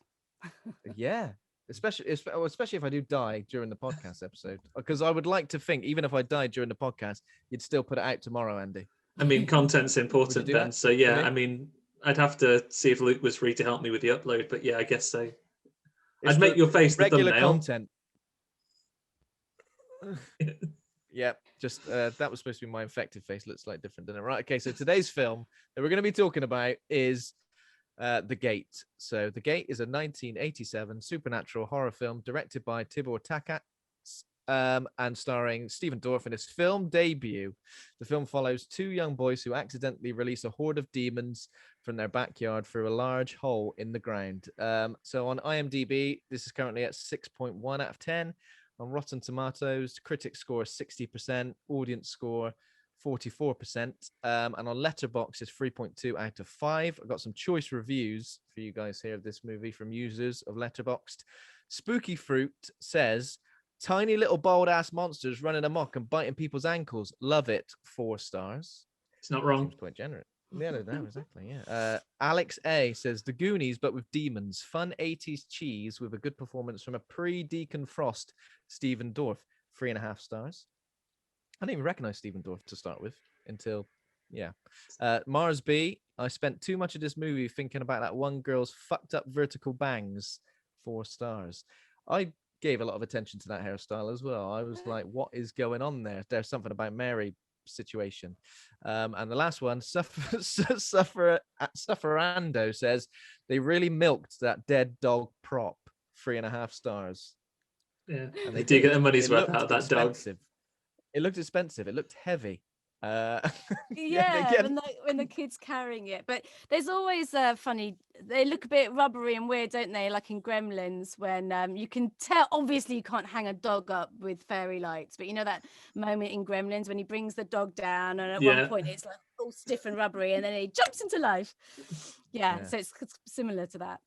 Yeah. Especially if I do die during the podcast episode, because I would like to think, even if I died during the podcast, you'd still put it out tomorrow, Andy.
I mean, content's important, Ben. So yeah, I mean, I'd have to see if Luke was free to help me with the upload, but yeah, I guess so. I'd make your face the
regular
thumbnail.
Content. Yeah, just that was supposed to be my infected face. Looks like different, doesn't it? Right. Okay, so today's film that we're going to be talking about is The Gate. So The Gate is a 1987 supernatural horror film directed by Tibor Takács and starring Stephen Dorff in his film debut. The film follows two young boys who accidentally release a horde of demons from their backyard through a large hole in the ground. So on IMDb, this is currently at 6.1 out of 10. On Rotten Tomatoes, critic score is 60%, audience score 44%, and on Letterboxd is 3.2 out of 5. I've got some choice reviews for you guys here of this movie from users of Letterboxd. Spooky Fruit says, tiny little bold ass monsters running amok and biting people's ankles. Love it. 4 stars.
It's not wrong.
Seems quite generous. Yeah, no, exactly. Yeah. Alex A says The Goonies, but with demons. Fun 80s cheese with a good performance from a pre-Deacon Frost Stephen Dorff. 3.5 stars. I didn't even recognize Stephen Dorff to start with until, yeah. Mars B. I spent too much of this movie thinking about that one girl's fucked up vertical bangs. 4 stars. I gave a lot of attention to that hairstyle as well. I was like, what is going on there? There's something about Mary situation. And the last one, Sufferando says they really milked that dead dog prop. 3.5 stars.
Yeah, and they do get their money's worth out of that
expensive.
dog.
It looked expensive. It looked heavy.
When the kid's carrying it, but there's always funny. They look a bit rubbery and weird, don't they? Like in Gremlins, when you can tell. Obviously, you can't hang a dog up with fairy lights, but you know that moment in Gremlins when he brings the dog down, and at one point it's like all stiff and rubbery, and then he jumps into life. Yeah. So it's similar to that.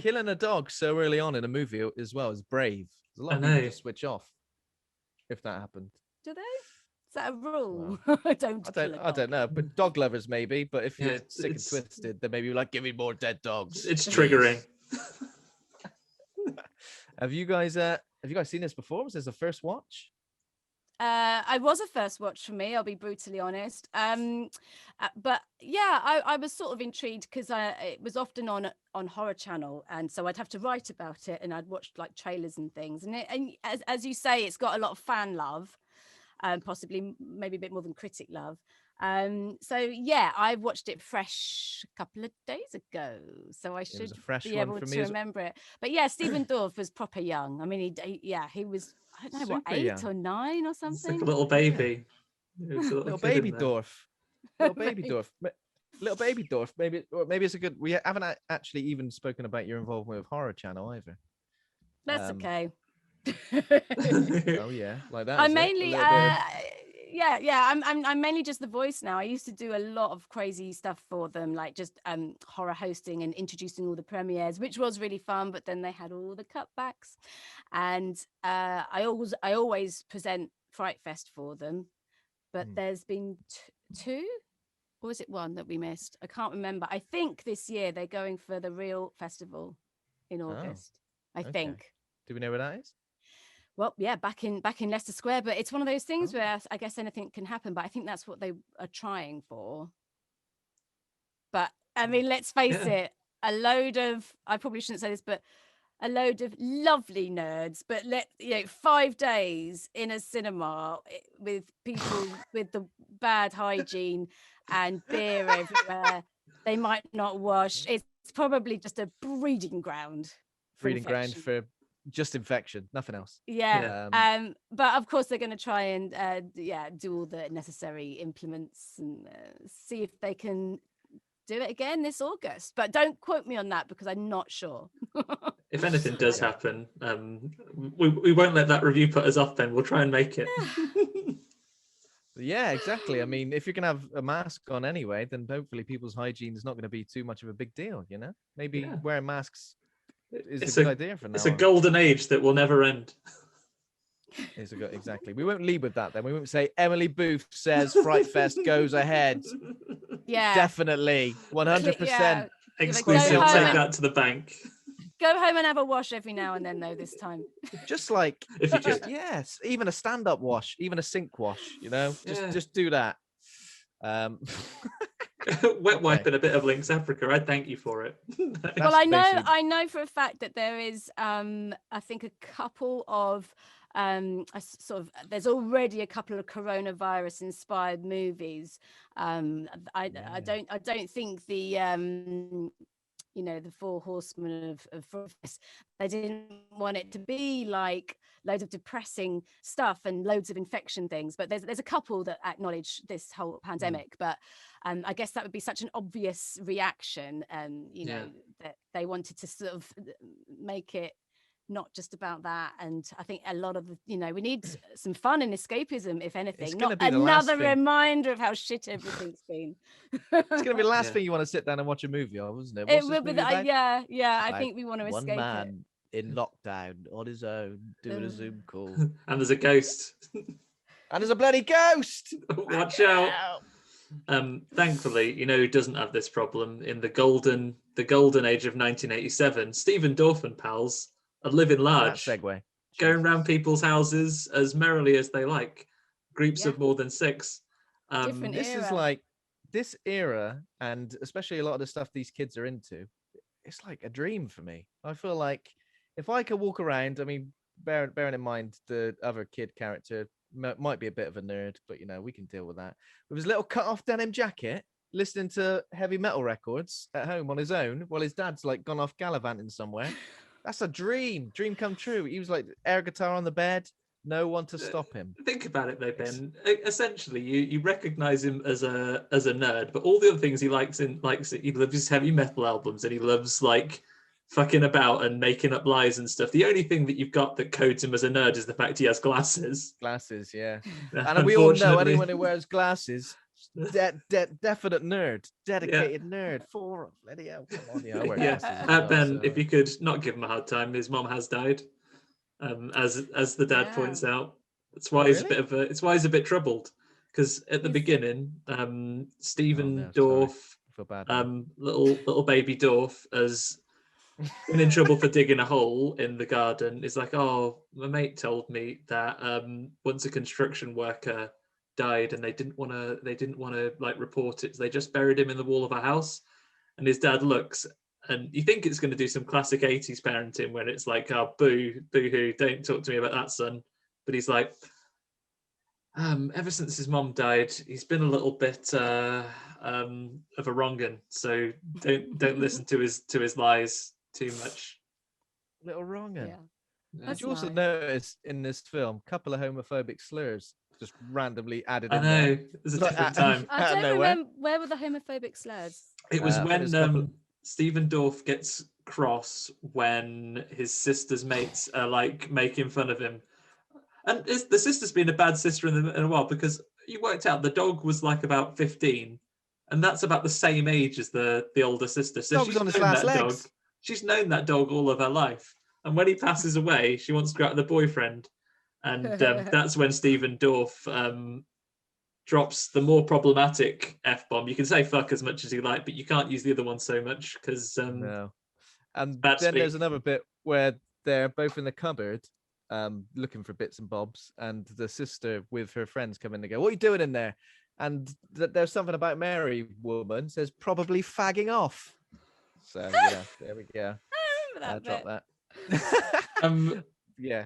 Killing a dog so early on in a movie as well is brave. There's a lot of people just switch off if that happened.
Do they? Is that a rule?
Well, I don't know, but dog lovers maybe. But if you're sick and twisted, then maybe you're like, give me more dead dogs.
It's triggering.
Have you guys seen this before? Was this a first watch?
I was a first watch for me, I'll be brutally honest. But yeah, I was sort of intrigued because it was often on Horror Channel, and so I'd have to write about it, and I'd watched like trailers and things, and as you say, it's got a lot of fan love. Possibly maybe a bit more than critic love. So yeah, I watched it fresh a couple of days ago, so I should be able to remember it. But yeah, Stephen Dorff was proper young. I mean, he was, I don't know, what, 8 or 9 or something.
It's like a little baby.
Little baby Dorff. Little baby Dorff. Little baby Dorff. Maybe it's a good. We haven't actually even spoken about your involvement with Horror Channel either.
That's okay.
Oh yeah, like that.
I'm mainly I'm mainly just the voice now. I used to do a lot of crazy stuff for them, like just horror hosting and introducing all the premieres, which was really fun, but then they had all the cutbacks, and I always present Fright Fest for them, but there's been 2, or was it 1 that we missed? I can't remember. I think this year they're going for the real festival in August. I think.
Do we know where that is?
Well, yeah, back in Leicester Square, but it's one of those things where I guess anything can happen, but I think that's what they are trying for. But I mean, let's face it, I probably shouldn't say this, but a load of lovely nerds, but 5 days in a cinema with people with the bad hygiene and beer everywhere. They might not wash. It's probably just a breeding ground.
For just infection, nothing else.
But of course they're going to try and do all the necessary implements and see if they can do it again this August, but don't quote me on that because I'm not sure.
If anything does happen, we won't let that review put us off, then we'll try and make it.
Yeah, exactly. I mean, if you're gonna have a mask on anyway, then hopefully people's hygiene is not going to be too much of a big deal, maybe wearing masks is a good idea for now.
It's a golden age that will never end.
Exactly. We won't lead with that then. We won't say Emily Booth says Fright Fest goes ahead.
Yeah.
Definitely. 100%.
Yeah.
Exclusive. Take that to the bank.
Go home and have a wash every now and then, though, this time.
Just like,
if you can.
Yes, even a stand-up wash, even a sink wash, just do that.
Wet wipe and a bit of Lynx Africa. I thank you for it.
Well, I know for a fact that there is, I think, a couple of there's already a couple of coronavirus inspired movies. I don't think the the Four Horsemen of Fright, they didn't want it to be like loads of depressing stuff and loads of infection things, but there's a couple that acknowledge this whole pandemic. But I guess that would be such an obvious reaction, that they wanted to sort of make it not just about that. And I think a lot of we need some fun and escapism, if anything, not another reminder of how shit everything's been.
It's gonna be the last thing you want to sit down and watch a movie on, wasn't it?
It will be I think we want to escape
one man in lockdown on his own doing a Zoom call,
and there's a ghost,
and there's a bloody ghost.
Watch out. Thankfully, who doesn't have this problem in the golden age of 1987? Stephen Dorff and pals are living large,
segue,
going around people's houses as merrily as they like, groups of more than 6.
This is like this era, and especially a lot of the stuff these kids are into. It's like a dream for me. I feel like if I could walk around, I mean, bearing in mind the other kid character might be a bit of a nerd, but we can deal with that. With his little cut-off denim jacket, listening to heavy metal records at home on his own while his dad's like gone off gallivanting somewhere. That's a dream come true. He was like air guitar on the bed, no one to stop him.
Think about it though, Ben. Essentially, you recognize him as a nerd, but all the other things he likes, he loves his heavy metal albums, and he loves like fucking about and making up lies and stuff. The only thing that you've got that codes him as a nerd is the fact he has glasses.
Glasses, yeah. And we all know anyone who wears glasses, definite nerd, dedicated nerd. For bloody hell, come on, I wear glasses as well,
Ben, if you could not give him a hard time, his mom has died. As the dad points out, that's why he's a bit troubled, because at the beginning, Stephen Dorff, little baby Dorff, has been in trouble for digging a hole in the garden. It's like, oh, my mate told me that once a construction worker died and they didn't want to like report it, so they just buried him in the wall of a house. And his dad looks, and you think it's going to do some classic 80s parenting when it's like, oh, boo-hoo, don't talk to me about that, son. But he's like, ever since his mom died, he's been a little bit of a wrong'un, so don't listen to his lies too much.
Little wrong'un.
Yeah.
Did you also notice in this film a couple of homophobic slurs just randomly added
in? I know,
there?
It was a different time.
I don't remember, where were the homophobic slurs?
It was when Stephen Dorff gets cross when his sister's mates are like making fun of him, and the sister's been a bad sister in a while, because you worked out the dog was like about 15, and that's about the same age as the older sister. So she's known that dog. She's known that dog all of her life, and when he passes away, she wants to go out with the boyfriend, and that's when Stephen Dorff drops the more problematic F-bomb. You can say fuck as much as you like, but you can't use the other one so much, because
no. And then there's another bit where they're both in the cupboard looking for bits and bobs, and the sister with her friends come in and go, what are you doing in there? And there's something about Mary woman says probably fagging off. So yeah, there we go.
I remember that.
Drop that. Yeah.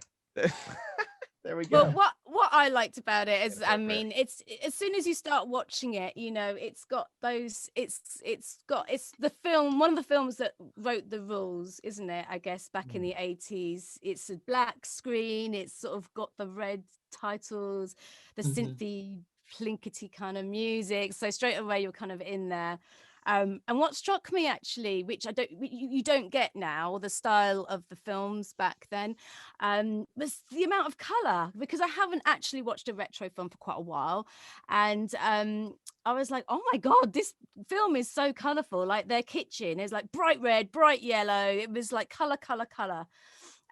There we go.
Well, what I liked about it is, I mean, it's as soon as you start watching it, it's got those. It's the film. One of the films that wrote the rules, isn't it? I guess back in the 80s. It's a black screen. It's sort of got the red titles, the synthy, plinkety kind of music. So straight away you're kind of in there. And what struck me actually, which you don't get now, the style of the films back then, was the amount of color, because I haven't actually watched a retro film for quite a while. And I was like, oh my God, this film is so colorful. Like their kitchen is like bright red, bright yellow. It was like color.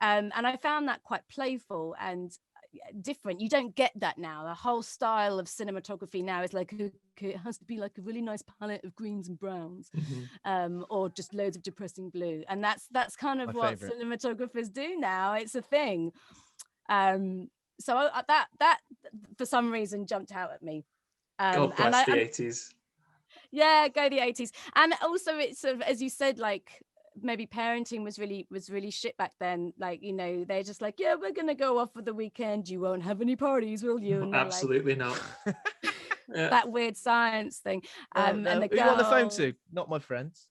And I found that quite playful. And different. You don't get that now. The whole style of cinematography now is like, it has to be like a really nice palette of greens and browns, or just loads of depressing blue. And that's kind of what cinematographers do now. It's a thing. So that for some reason jumped out at me.
God bless the 80s.
Yeah, go the 80s. And also it's sort of, as you said, like maybe parenting was really shit back then. Like, you know, they're just like, yeah, we're gonna go off for the weekend, you won't have any parties, will you? And
absolutely not.
Yeah. That weird science thing.
No.
And the
who you on the phone to? Not my friends.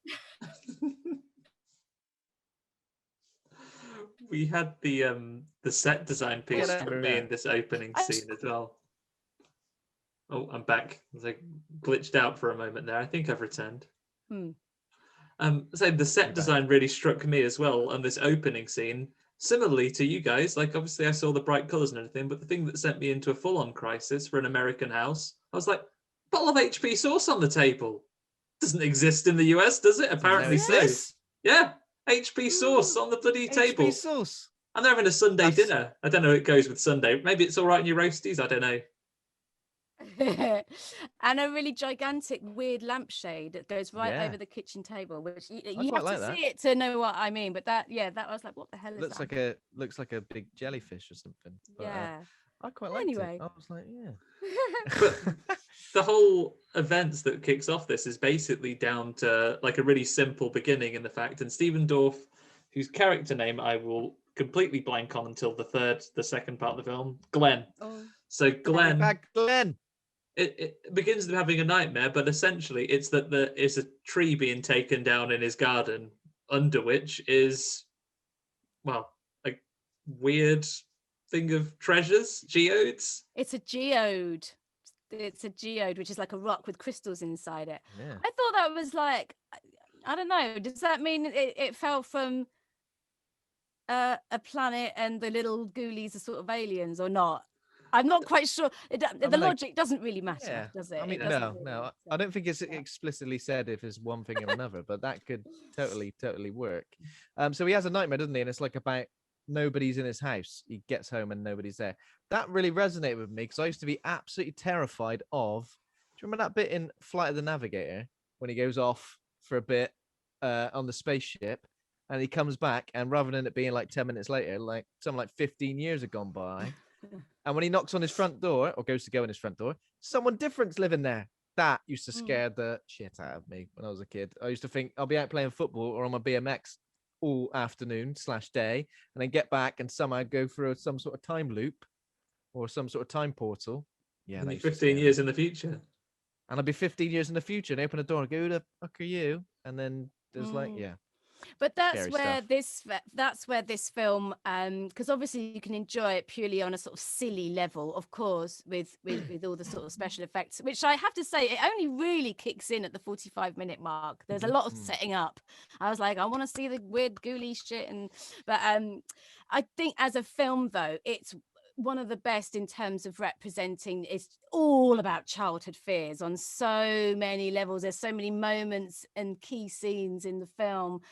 We had the set design piece for me in this opening scene as well. Oh, I'm back. I was like glitched out for a moment there. I think I've returned. So the set design really struck me as well on this opening scene. Similarly to you guys, like obviously I saw the bright colours and everything, but the thing that sent me into a full-on crisis for an American house, I was like, bottle of HP sauce on the table. Doesn't exist in the US, does it? Apparently so. Yeah, HP sauce on the bloody table.
HP sauce.
And they're having a Sunday dinner. I don't know how it goes with Sunday. Maybe it's all right in your roasties. I don't know.
And a really gigantic weird lampshade that goes right over the kitchen table, which you have to see it to know what I mean. But that I was like, what the hell is that?
Looks like a big jellyfish or something. But,
yeah,
I quite liked it. I was like, yeah.
But the whole events that kicks off this is basically down to like a really simple beginning in the fact, and Stephen Dorff, whose character name I will completely blank on until the second part of the film, Glenn. So Glenn. It begins with having a nightmare, but essentially it's that there is a tree being taken down in his garden, under which is, well, a weird thing of treasures, geodes.
It's a geode. It's a geode, which is like a rock with crystals inside it.
Yeah.
I thought that was like, I don't know. Does that mean it fell from a planet and the little ghoulies are sort of aliens or not? I'm not quite sure. The logic doesn't really matter, does it?
I mean, no. I don't think it's explicitly said if it's one thing or another, but that could totally work. So he has a nightmare, doesn't he? And it's like about nobody's in his house. He gets home and nobody's there. That really resonated with me because I used to be absolutely terrified of. Do you remember that bit in Flight of the Navigator when he goes off for a bit on the spaceship and he comes back, and rather than it being like 10 minutes later, like something like 15 years have gone by. And when he knocks on his front door or goes to go in his front door, someone different's living there. That used to scare the shit out of me when I was a kid. I used to think I'll be out playing football or on my BMX all afternoon/day, and then get back and somehow go through some sort of time loop or some sort of time portal. Yeah,
and 15 years in the future.
And I'll be 15 years in the future and open a door and go, who the fuck are you? And then there's
But that's where this film, because obviously you can enjoy it purely on a sort of silly level, of course, with all the sort of special effects, which I have to say, it only really kicks in at the 45-minute mark. There's a lot of setting up. I was like, I want to see the weird ghouly shit, but I think as a film though, it's one of the best in terms of representing. It's all about childhood fears on so many levels. There's so many moments and key scenes in the film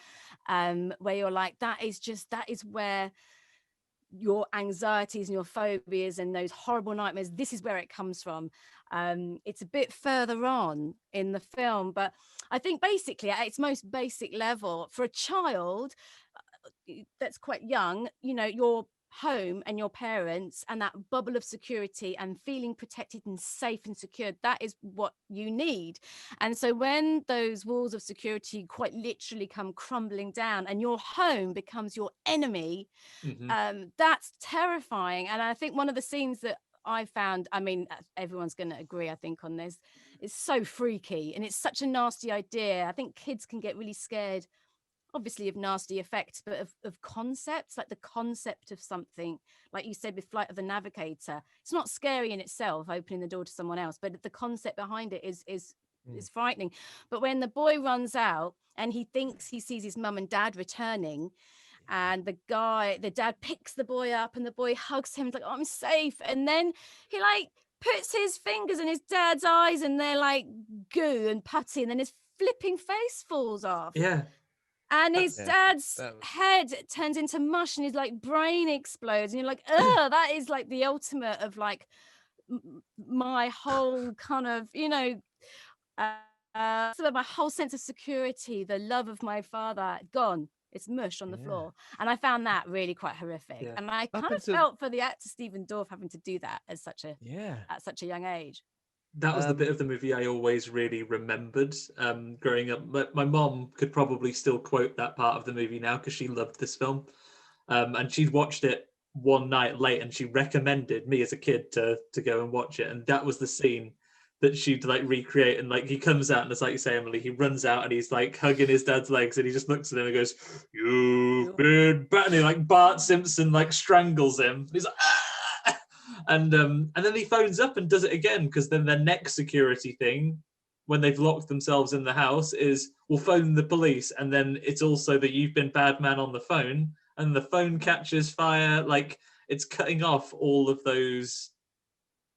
where you're like, that is where your anxieties and your phobias and those horrible nightmares, this is where it comes from. It's a bit further on in the film, but I think basically at its most basic level for a child that's quite young, you know, your home and your parents and that bubble of security and feeling protected and safe and secure, that is what you need. And so when those walls of security quite literally come crumbling down and your home becomes your enemy, that's terrifying. And I think one of the scenes that I found, I mean, everyone's going to agree, I think, on this, it's so freaky and it's such a nasty idea. I think kids can get really scared, obviously, of nasty effects, but of concepts, like the concept of something, like you said with Flight of the Navigator. It's not scary in itself, opening the door to someone else, but the concept behind it is frightening. But when the boy runs out and he thinks he sees his mum and dad returning, and the dad picks the boy up and the boy hugs him, like, oh, I'm safe. And then he like puts his fingers in his dad's eyes and they're like goo and putty, and then his flipping face falls off.
Yeah.
And his dad's head turns into mush and his like brain explodes. And you're like, oh, that is like the ultimate of like my whole kind of, so my whole sense of security, the love of my father gone. It's mush on the floor. And I found that really quite horrific. Yeah. And I kind of felt for the actor Stephen Dorff having to do that at such a young age.
That was the bit of the movie I always really remembered growing up. My mom could probably still quote that part of the movie now because she loved this film. And she'd watched it one night late and she recommended me as a kid to go and watch it. And that was the scene that she'd like recreate. And like he comes out and it's like you say, Emily, he runs out and he's like hugging his dad's legs and he just looks at him and goes, "You've been bad." And he, like Bart Simpson like strangles him. And he's like, "Ah!" And then he phones up and does it again because then their next security thing, when they've locked themselves in the house, is we'll phone the police. And then it's also that you've been bad man on the phone and the phone catches fire. Like it's cutting off all of those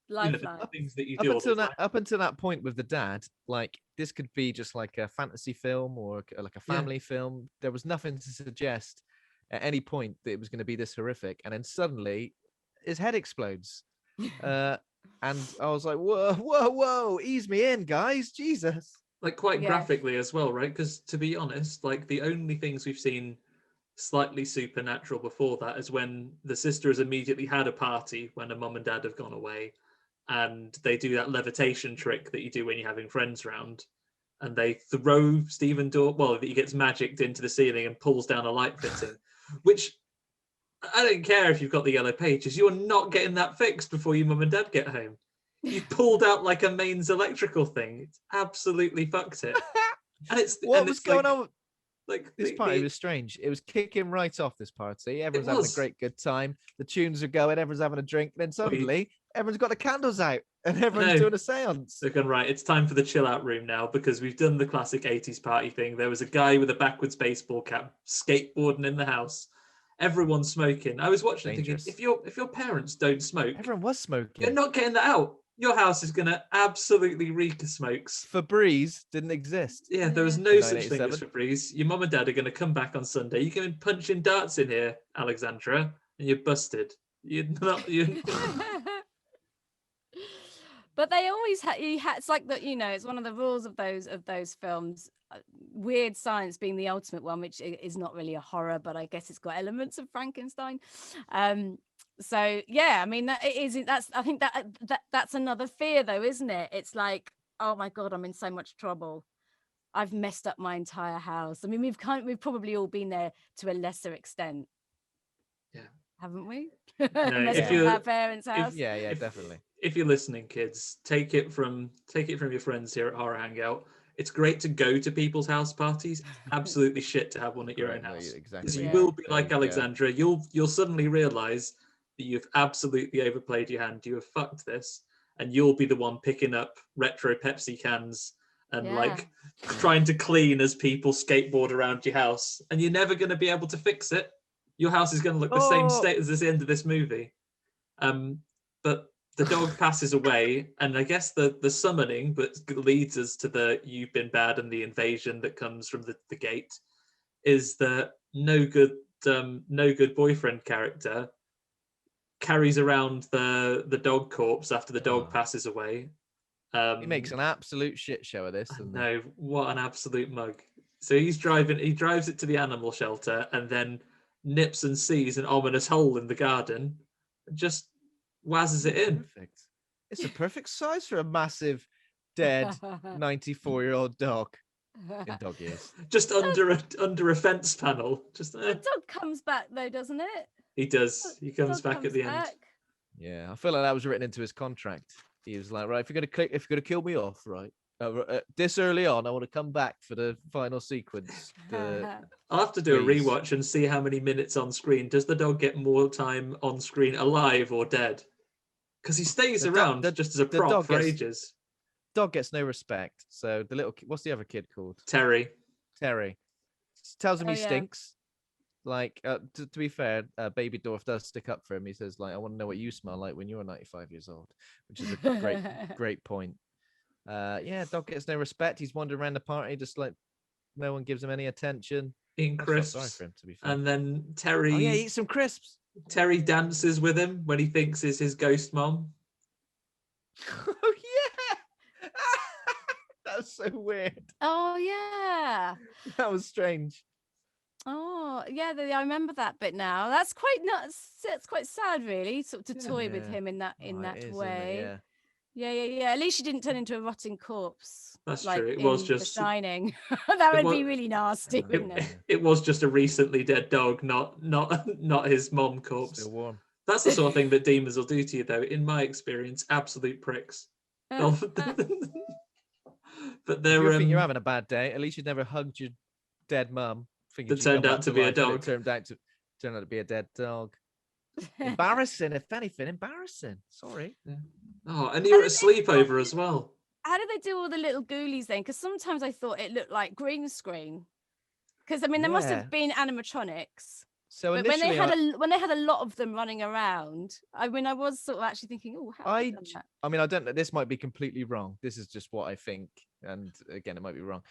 things that you do.
Up until that point with the dad, like this could be just like a fantasy film or like a family film. There was nothing to suggest at any point that it was going to be this horrific. And then suddenly his head explodes. And I was like, whoa, ease me in, guys. Jesus.
Like quite graphically as well, right? Because to be honest, like the only things we've seen slightly supernatural before that is when the sister has immediately had a party when her mum and dad have gone away. And they do that levitation trick that you do when you're having friends round. And they throw Stephen Dorff, well, he gets magicked into the ceiling and pulls down a light fitting, which I don't care if you've got the yellow pages. You're not getting that fixed before your mum and dad get home. You pulled out like a mains electrical thing. It's absolutely fucked it. And it's
what was going on?
Like
this party was strange. It was kicking right off. This party, everyone's having a great good time. The tunes are going. Everyone's having a drink. And then suddenly, everyone's got the candles out, and everyone's doing a séance.
They're going, right, it's time for the chill out room now because we've done the classic 80s party thing. There was a guy with a backwards baseball cap skateboarding in the house. Everyone's smoking. I was watching thinking, if your parents don't smoke,
everyone was smoking.
You're not getting that out. Your house is going to absolutely reek of smokes.
Febreze didn't exist.
Yeah, there was no such thing as Febreze. Your mum and dad are going to come back on Sunday. You can punch in darts in here, Alexandra, and you're busted. You're not.
But they always it's like that. It's one of the rules of those films. Weird science being the ultimate one, which is not really a horror, but I guess it's got elements of Frankenstein. So yeah, I mean that it is. I think that's another fear, though, isn't it? It's like, oh my god, I'm in so much trouble. I've messed up my entire house. I mean, we've probably all been there to a lesser extent.
Yeah,
haven't we?
No,
messed up our parents' house.
Yeah, definitely.
If you're listening, kids, take it from your friends here at Horror Hangout. It's great to go to people's house parties. Absolutely shit to have one at your own house.
Exactly.
Because you will be like Alexandra. You'll suddenly realise that you've absolutely overplayed your hand. You have fucked this, and you'll be the one picking up retro Pepsi cans and like trying to clean as people skateboard around your house, and you're never going to be able to fix it. Your house is going to look the same state as the end of this movie. But the dog passes away, and I guess the summoning that leads us to the "you've been bad" and the invasion that comes from the gate is the no good boyfriend character carries around the dog corpse after the dog passes away.
He makes an absolute shit show of this.
No, what an absolute mug. So he drives it to the animal shelter and then nips and sees an ominous hole in the garden and just wazzes it in.
Perfect. It's a perfect size for a massive dead 94-year-old dog in dog years.
Just under a fence panel. Just
the dog comes back though, doesn't it?
He does. He comes back at the end.
Yeah, I feel like that was written into his contract. He was like, right, if you're gonna kill me off, right, this early on, I want to come back for the final sequence.
I'll have to do a rewatch and see how many minutes on screen. Does the dog get more time on screen alive or dead? Because he stays around just as a prop for ages.
Dog gets no respect. So the little, what's the other kid called?
Terry.
Tells him he stinks. Like, to be fair, Baby Dorff does stick up for him. He says, like, I want to know what you smell like when you're 95 years old, which is a great point. Dog gets no respect. He's wandering around the party just like no one gives him any attention.
eating
I felt
crisps.
sorry for him, to be fair.
And then Terry.
Oh yeah, eat some crisps.
Terry dances with him when he thinks is his ghost mom.
Oh yeah, that was so weird.
Oh yeah.
That was strange.
Oh yeah, I remember that bit now. That's quite nuts. It's quite sad, really, sort of to toy with him in that way. Yeah. At least she didn't turn into a rotting corpse.
That's
like
true. It
in
was
The
just
Shining. That would be really nasty, wouldn't it?
It was just a recently dead dog, not his mom corpse.
Still warm.
That's the sort of thing that demons will do to you, though. In my experience, absolute pricks. But
You think you're having a bad day. At least you'd never hugged your dead mum.
That turned out to be a dog.
Turned out to be a dead dog. Embarrassing, if anything, embarrassing. Sorry.
Yeah. Oh, and you're at a sleepover as well.
How did they do all the little ghoulies then? Because sometimes I thought it looked like green screen. Because I mean, there must have been animatronics.
So
but when they had a lot of them running around, I mean, I was sort of actually thinking, oh, how have they done that?
I mean, I don't know. This might be completely wrong. This is just what I think, and again, it might be wrong.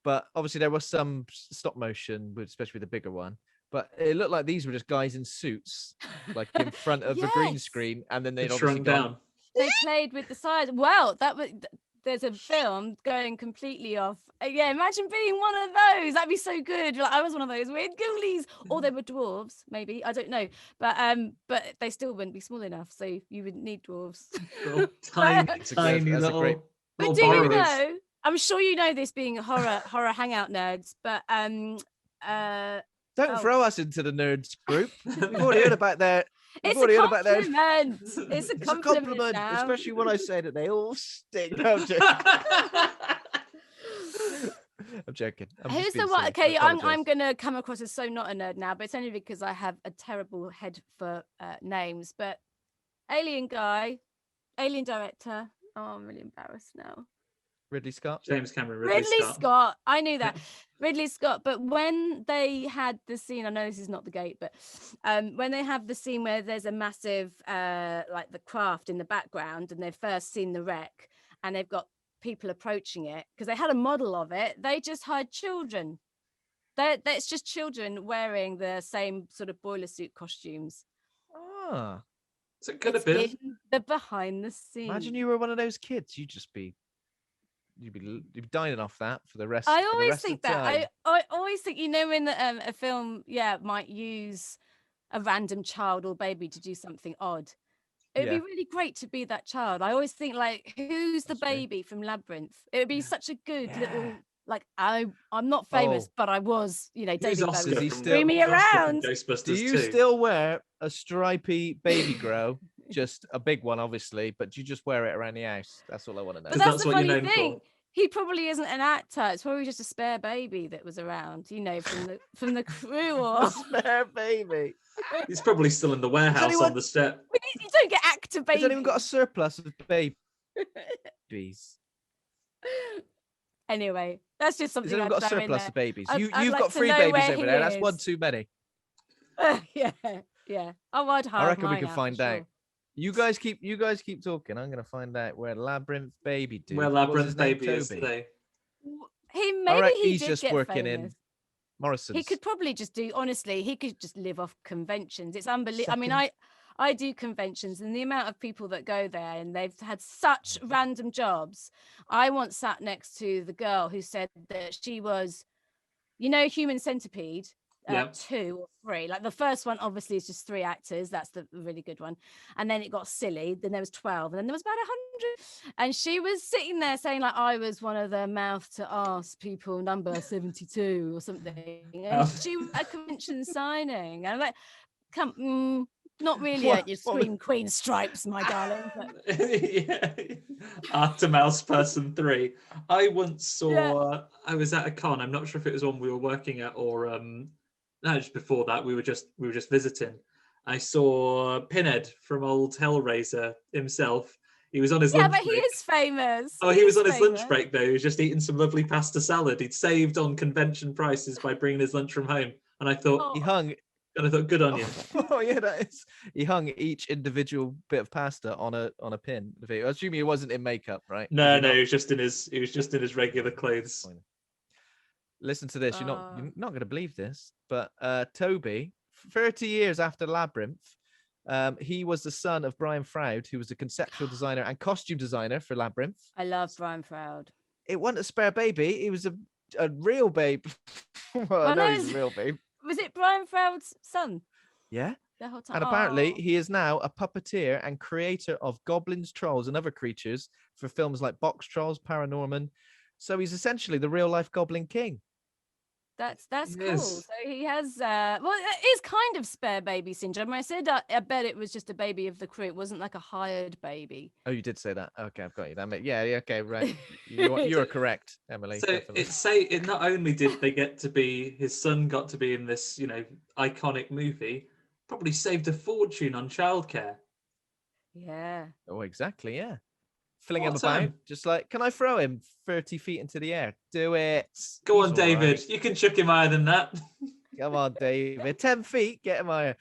But obviously, there was some stop motion, especially with the bigger one. But it looked like these were just guys in suits, like in front of a green screen, and then they'd
shrunk down.
They played with the size. Well, there's a film going completely off. Yeah, imagine being one of those. That'd be so good. Like, I was one of those weird ghoulies, or they were dwarves, maybe. I don't know, but they still wouldn't be small enough, so you would need dwarves.
Tiny little.
But do you know? I'm sure you know this, being horror hangout nerds, but
don't throw us into the nerds group. We've already heard about that.
It's a compliment. It's a compliment,
especially when I say that they all stink. No, I'm joking.
Who's the one? Okay, I'm gonna come across as so not a nerd now, but it's only because I have a terrible head for names. But Alien guy, Alien director. Oh, I'm really embarrassed now.
Ridley Scott.
James Cameron.
Ridley Scott. I knew that. Ridley Scott. But when they had the scene, I know this is not the gate, but when they have the scene where there's a massive like the craft in the background, and they've first seen the wreck, and they've got people approaching it because they had a model of it. They just hired children. It's just children wearing the same sort of boiler suit costumes.
Ah,
so it could have been
the behind the scenes.
Imagine you were one of those kids. You'd be dining off that for the rest.
I always think that.
Time.
I always think, you know, when a film, might use a random child or baby to do something odd. It'd be really great to be that child. I always think, like, who's the baby from Labyrinth? It would be such a good little, like, I'm not famous, but I was, David Bowie. Bring me around.
Do you still wear a stripy baby grow? Just a big one, obviously, but do you just wear it around the house? That's all I want to know.
But that's the funny thing. He probably isn't an actor. It's probably just a spare baby that was around, from the crew or
spare baby.
He's probably still in the warehouse on the step.
You don't get actor babies.
Has anyone got a surplus of babies?
Anyway, that's just something.
Has anyone got a surplus of babies? You've got 3
like
babies over there. That's one too many.
Yeah. Oh, I
reckon we can find out. You guys keep talking. I'm gonna find out where Labyrinth Baby do.
Where Labyrinth Baby is today.
He's just working in Morrison's.
He could probably just do. Honestly, he could just live off conventions. It's unbelievable. I mean, I do conventions, and the amount of people that go there, and they've had such random jobs. I once sat next to the girl who said that she was, Human Centipede. 2 or 3. Like the first one obviously is just 3 actors. That's the really good one. And then it got silly. Then there was 12, and then there was about 100. And she was sitting there saying, like, I was one of the mouth to arse people, number 72 or something. And she was at a convention signing. And I'm like, come, not really at your Scream Queen stripes, my darling. But...
Mouse Person 3. I once saw. I was at a con. I'm not sure if it was one we were working at or no, just before that, we were just visiting. I saw Pinhead from old Hellraiser himself. He was on his lunch break.
Yeah, but he is famous.
Oh, he was on his lunch break though. He was just eating some lovely pasta salad. He'd saved on convention prices by bringing his lunch from home. And I thought
he hung.
And I thought, good on you.
Oh yeah, that is. He hung each individual bit of pasta on a pin. I assume he wasn't in makeup, right?
No, he was just in his regular clothes.
Listen to this. You're not going to believe this, but Toby, 30 years after Labyrinth, he was the son of Brian Froud, who was a conceptual designer and costume designer for Labyrinth.
I love Brian Froud.
It wasn't a spare baby. He was a real babe. Well, I know he's a real babe.
Was it Brian Froud's son?
Yeah.
The whole time.
And apparently he is now a puppeteer and creator of goblins, trolls, and other creatures for films like Box Trolls, Paranorman. So he's essentially the real life Goblin King.
That's cool. So he has well, it is kind of spare baby syndrome. I said I bet it was just a baby of the crew. It wasn't like a hired baby.
Oh, you did say that. Okay, I've got you. Yeah, okay, right. You are correct, Emily.
So it not only did they get to be, his son got to be in this, iconic movie, probably saved a fortune on childcare.
Yeah.
Oh, exactly. Yeah. Filling him about, just like, can I throw him 30 feet into the air? Do it.
Go on, David. Right. You can chuck him higher than that.
Come on, David. 10 feet, get him higher.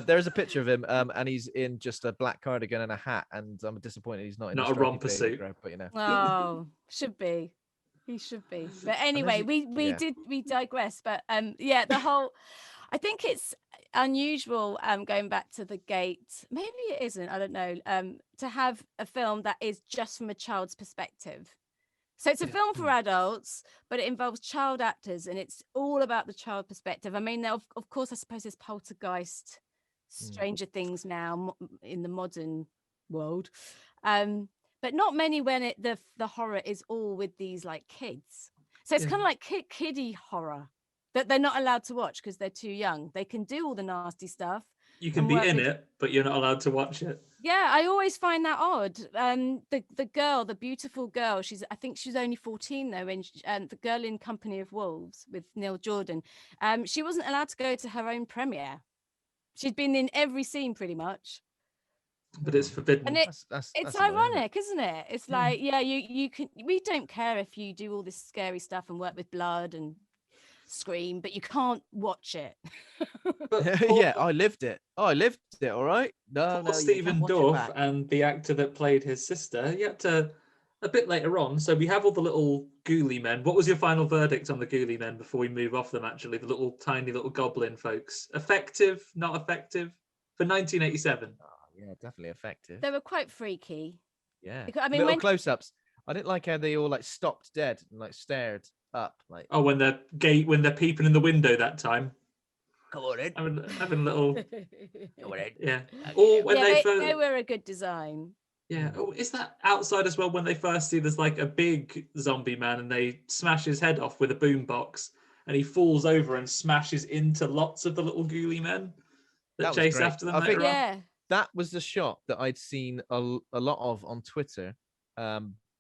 There's a picture of him, and he's in just a black cardigan and a hat, and I'm disappointed he's not in
a romper suit.
But
Oh, should be. He should be. But anyway, we digress. But the whole, I think it's unusual, going back to The Gate, maybe it isn't, I don't know, to have a film that is just from a child's perspective. So it's a film for adults, but it involves child actors, and it's all about the child perspective. I mean, of course, I suppose there's Poltergeist, Stranger Things now in the modern world, but not many when the horror is all with these like kids. So it's kind of like kiddie horror that they're not allowed to watch because they're too young. They can do all the nasty stuff.
You can be in it, but you're not allowed to watch it.
Yeah, I always find that odd. The girl, the beautiful girl, I think she's only 14 though, and the girl in Company of Wolves with Neil Jordan, she wasn't allowed to go to her own premiere. She'd been in every scene pretty much.
But it's forbidden.
And it's ironic, isn't it? It's like, you can. We don't care if you do all this scary stuff and work with blood and scream, but you can't watch it.
I lived it. All right. No,
Stephen Dorff and the actor that played his sister, you had to, a bit later on, so we have all the little ghoulie men. What was your final verdict on the ghoulie men before we move off them, actually? The little tiny little goblin folks. Effective, not effective? For 1987.
Oh, yeah, definitely effective.
They were quite freaky.
Yeah. I mean, little close-ups. I didn't like how they all like stopped dead and like stared up, like,
when they're peeping in the window that time.
Come on in.
Having a little
Come on in.
Yeah. Or when
they were a good design.
Yeah. Oh, is that outside as well when they first see there's like a big zombie man and they smash his head off with a boombox and he falls over and smashes into lots of the little ghoulie men that chase after them later on.
That was the shot that I'd seen a lot of on Twitter.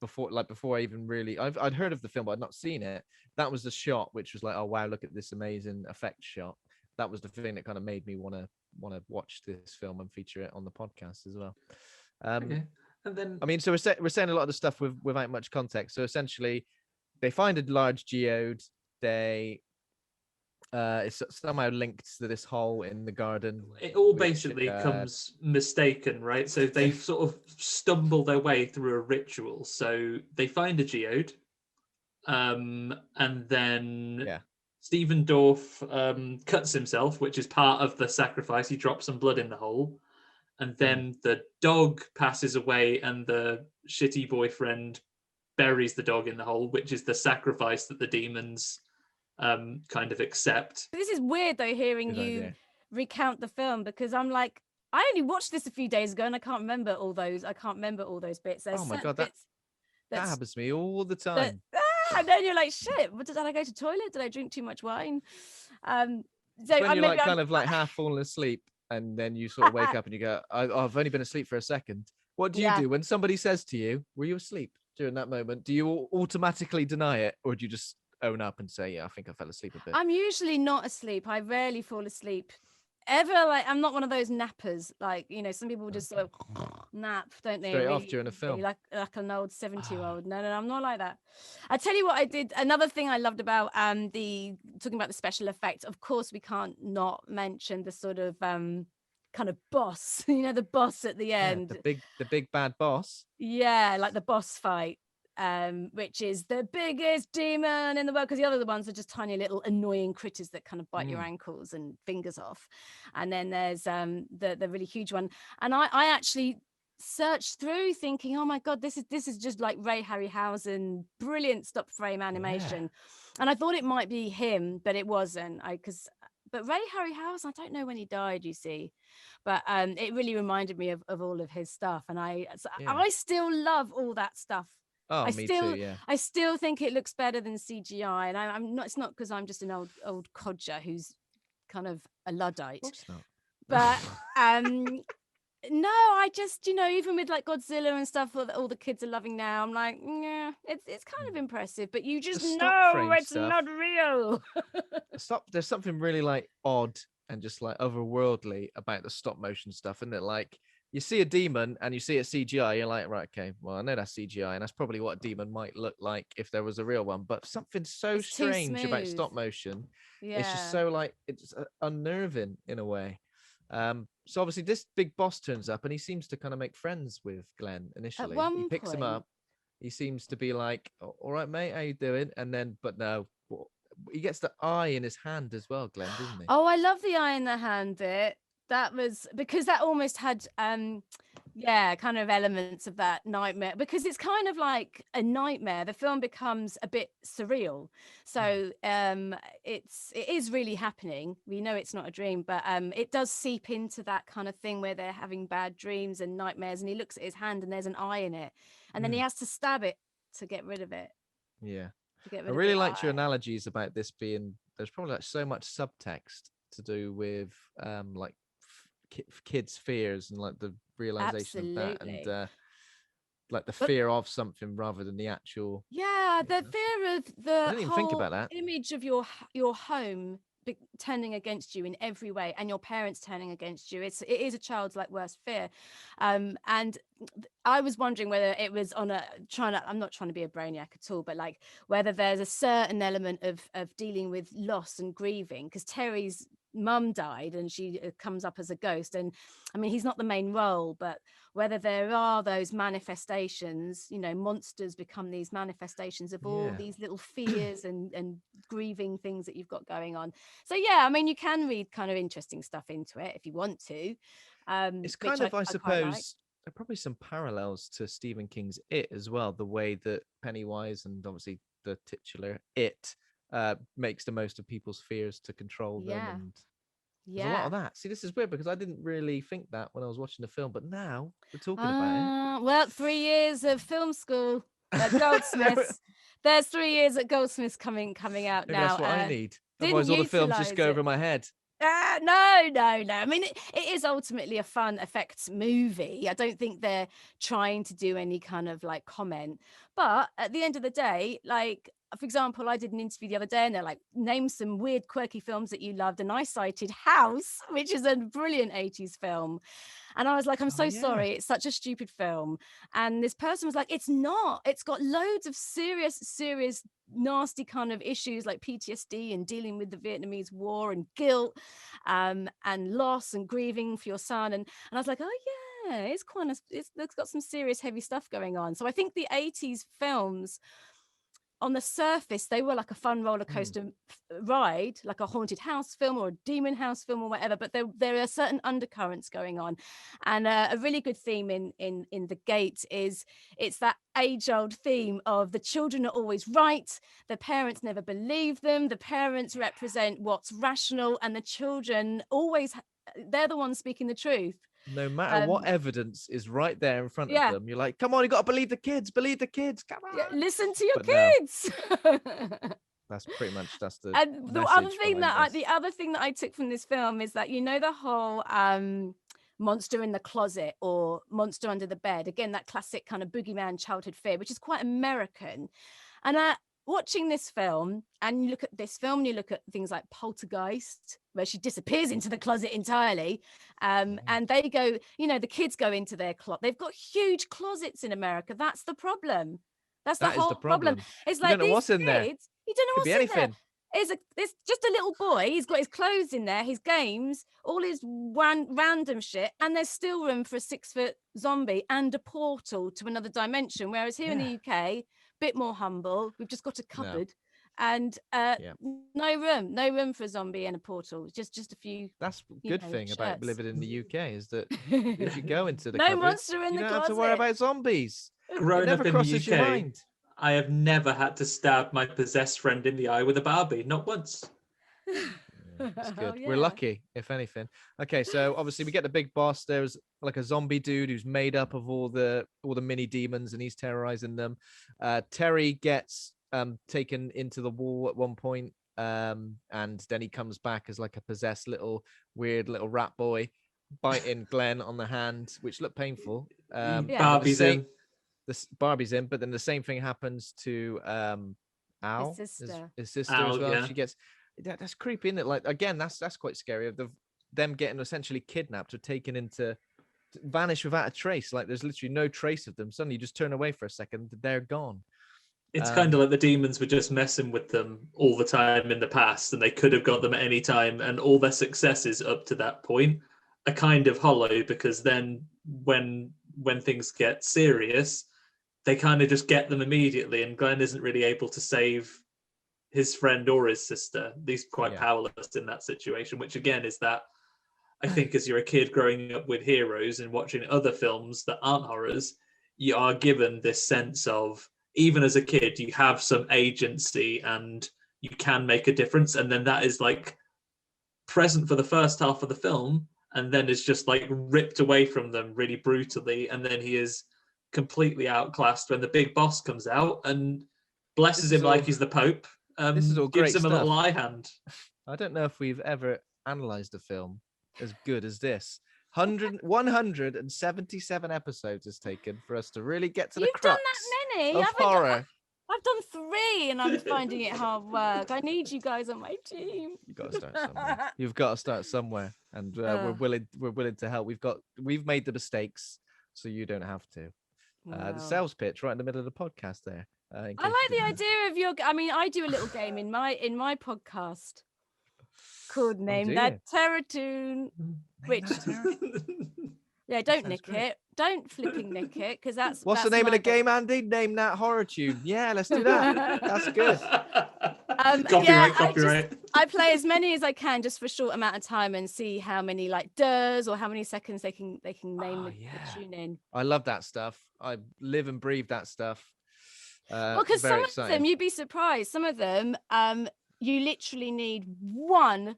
Before I even really, I'd heard of the film, but I'd not seen it. That was the shot, which was like, oh wow, look at this amazing effect shot. That was the thing that kind of made me want to watch this film and feature it on the podcast as well.
Okay. And then,
I mean, so we're saying a lot of the stuff without much context. So essentially, they find a large geode. It's somehow linked to this hole in the garden.
It all basically comes mistaken, right? So they sort of stumble their way through a ritual. So they find a geode, and then Stephen Dorff cuts himself, which is part of the sacrifice. He drops some blood in the hole, and then the dog passes away, and the shitty boyfriend buries the dog in the hole, which is the sacrifice that the demons kind of accept.
This is weird though, hearing you recount the film, because I'm like, I only watched this a few days ago and I can't remember all those bits. There's
oh my god, that happens to me all the time.
And then you're like, shit, did I go to the toilet? Did I drink too much wine?
So when you're kind of half falling asleep and then you sort of wake up and you go, I've only been asleep for a second. What do you do when somebody says to you, were you asleep during that moment? Do you automatically deny it, or do you just own up and say, I think I fell asleep a bit?
I'm usually not asleep. I rarely fall asleep ever. Like, I'm not one of those nappers. Like, some people just sort of nap, don't they?
Straight off during a film.
Like an old 70-year-old. No, I'm not like that. I tell you what I did. Another thing I loved about talking about the special effects. Of course, we can't not mention the sort of kind of boss, the boss at the end.
The big bad boss.
Yeah, like the boss fight. which is the biggest demon in the world, because the other ones are just tiny little annoying critters that kind of bite your ankles and fingers off. And then there's the really huge one. And I actually searched through thinking, oh my god, this is just like Ray Harryhausen, brilliant stop frame animation. And I thought it might be him, but it wasn't. But Ray Harryhausen, I don't know when he died, you see, but it really reminded me of all of his stuff. And I still love all that stuff.
Oh, me too. Yeah.
I still think it looks better than CGI, and I'm not. It's not because I'm just an old codger who's kind of a Luddite.
Of course not.
But no, I just, even with like Godzilla and stuff that all the kids are loving now, I'm like, yeah, it's kind of impressive, but you just know it's not real.
There's something really like odd and just like otherworldly about the stop motion stuff, and that like you see a demon and you see it CGI, you're like, right, okay, well, I know that's CGI, and that's probably what a demon might look like if there was a real one. But something so strange about stop motion, it's just so like it's unnerving in a way. So obviously this big boss turns up and he seems to kind of make friends with Glenn initially. He picks him up. He seems to be like, all right, mate, how you doing? And then, but no, he gets the eye in his hand as well, Glenn, doesn't he?
Oh, I love the eye in the hand bit. That was because that almost had kind of elements of that nightmare, because it's kind of like a nightmare. The film becomes a bit surreal, so it is really happening. We know it's not a dream, but it does seep into that kind of thing where they're having bad dreams and nightmares, and he looks at his hand and there's an eye in it, and then he has to stab it to get rid of it. I really liked your analogies about this being, there's probably like so much subtext to do with like kids' fears and like the realization of that, and like the fear of something rather than the actual the fear of the
I didn't even think about that
image of your home turning against you in every way, and your parents turning against you. It is a child's like worst fear, and I was wondering whether it was on I'm not trying to be a brainiac at all, but like whether there's a certain element of dealing with loss and grieving, because Terry's mum died and she comes up as a ghost, and I mean he's not the main role, but whether there are those manifestations, monsters become these manifestations of all these little fears and grieving things that you've got going on. So I mean you can read kind of interesting stuff into it if you want to.
It's kind of I suppose there are probably some parallels to Stephen King's It as well, the way that Pennywise and obviously the titular It makes the most of people's fears to control them. And there's a lot of that. See, this is weird because I didn't really think that when I was watching the film, but now we're talking about it.
Well, 3 years of film school at Goldsmiths. There's 3 years at Goldsmiths coming out
Maybe
now.
That's what I need. Otherwise, all the films just go over my head.
No. I mean, it is ultimately a fun effects movie. I don't think they're trying to do any kind of like comment. But at the end of the day, like, for example, I did an interview the other day and they're like, name some weird, quirky films that you loved. And I cited House, which is a brilliant 80s film. And I was like, I'm so sorry. It's such a stupid film. And this person was like, it's not. It's got loads of serious, nasty kind of issues like PTSD and dealing with the Vietnamese War and guilt and loss and grieving for your son. And I was like, oh, yeah, it's got some serious heavy stuff going on. So I think the 80s films, on the surface, they were like a fun roller coaster ride, like a haunted house film or a demon house film or whatever. But there are certain undercurrents going on, and a really good theme in The Gate is it's that age-old theme of the children are always right, the parents never believe them, the parents represent what's rational, and the children they're the ones speaking the truth.
No matter what evidence is right there in front of them, you're like, come on, you got to believe the kids, come on.
Listen to your kids.
That's pretty much, that's the
and the other thing that I took from this film is that, the whole monster in the closet or monster under the bed, again, that classic kind of boogeyman childhood fear, which is quite American. And watching this film, and you look at this film and you look at things like Poltergeist, where she disappears into the closet entirely, and they go, the kids go into their closet. They've got huge closets in America. That's the problem. That's the whole problem. It's like, you don't know what's in there. You don't know what's in there. It's just a little boy. He's got his clothes in there, his games, all his random shit, and there's still room for a 6-foot zombie and a portal to another dimension. Whereas here in the UK, bit more humble. We've just got a cupboard. And no room for a zombie and a portal. Just a few.
That's a good thing
shirts.
about living in the UK is that if you go into the
no
cupboard,
monster in
you
the
don't
closet.
have to worry about zombies.
Growing
it never
up in
crosses
the
your
UK,
mind.
I have never had to stab my possessed friend in the eye with a Barbie, not once.
That's good.
Oh,
We're lucky, if anything. Okay, so obviously we get the big boss. There's like a zombie dude who's made up of all the mini demons, and he's terrorizing them. Terry gets taken into the wall at one point, and then he comes back as like a possessed weird little rat boy, biting Glenn on the hand, which looked painful.
Barbie's in.
Barbie's in, but then the same thing happens to Al,
his sister,
Al, as well. Yeah. She gets. That's creepy, isn't it? Like, again, that's quite scary. Of them getting essentially kidnapped or taken into, vanish without a trace. Like, there's literally no trace of them. Suddenly, you just turn away for a second, they're gone.
It's kind of like the demons were just messing with them all the time in the past, and they could have got them at any time. And all their successes up to that point are kind of hollow, because then when things get serious, they kind of just get them immediately. And Glenn isn't really able to save his friend or his sister. He's quite powerless in that situation, which again is that, I think, as you're a kid growing up with heroes and watching other films that aren't horrors, you are given this sense of, even as a kid, you have some agency and you can make a difference. And then that is like present for the first half of the film, and then is just like ripped away from them really brutally. And then he is completely outclassed when the big boss comes out and blesses him like he's the Pope.
This is all
gives
great
him
stuff.
a little eye hand.
I don't know if we've ever analyzed a film as good as this. 177 episodes has taken for us to really get to the crux
done that many
of horror.
I've done 3 and I'm finding it hard work. I need you guys on my team.
You've got to start somewhere. You've got to start somewhere, and we're willing to help. We've made the mistakes, so you don't have to. The sales pitch right in the middle of the podcast there.
I like the idea of I do a little game in my podcast called Name That Terror Tune, which don't nick it. Don't flipping nick it, because that's
what's the name of the game, Andy? Name That Horror Tune. Yeah, let's do that. That's good.
Copyright.
I play as many as I can just for a short amount of time and see how many does or how many seconds they can name the tune in.
I love that stuff. I live and breathe that stuff.
Because some of them, you'd be surprised. Some of them, you literally need one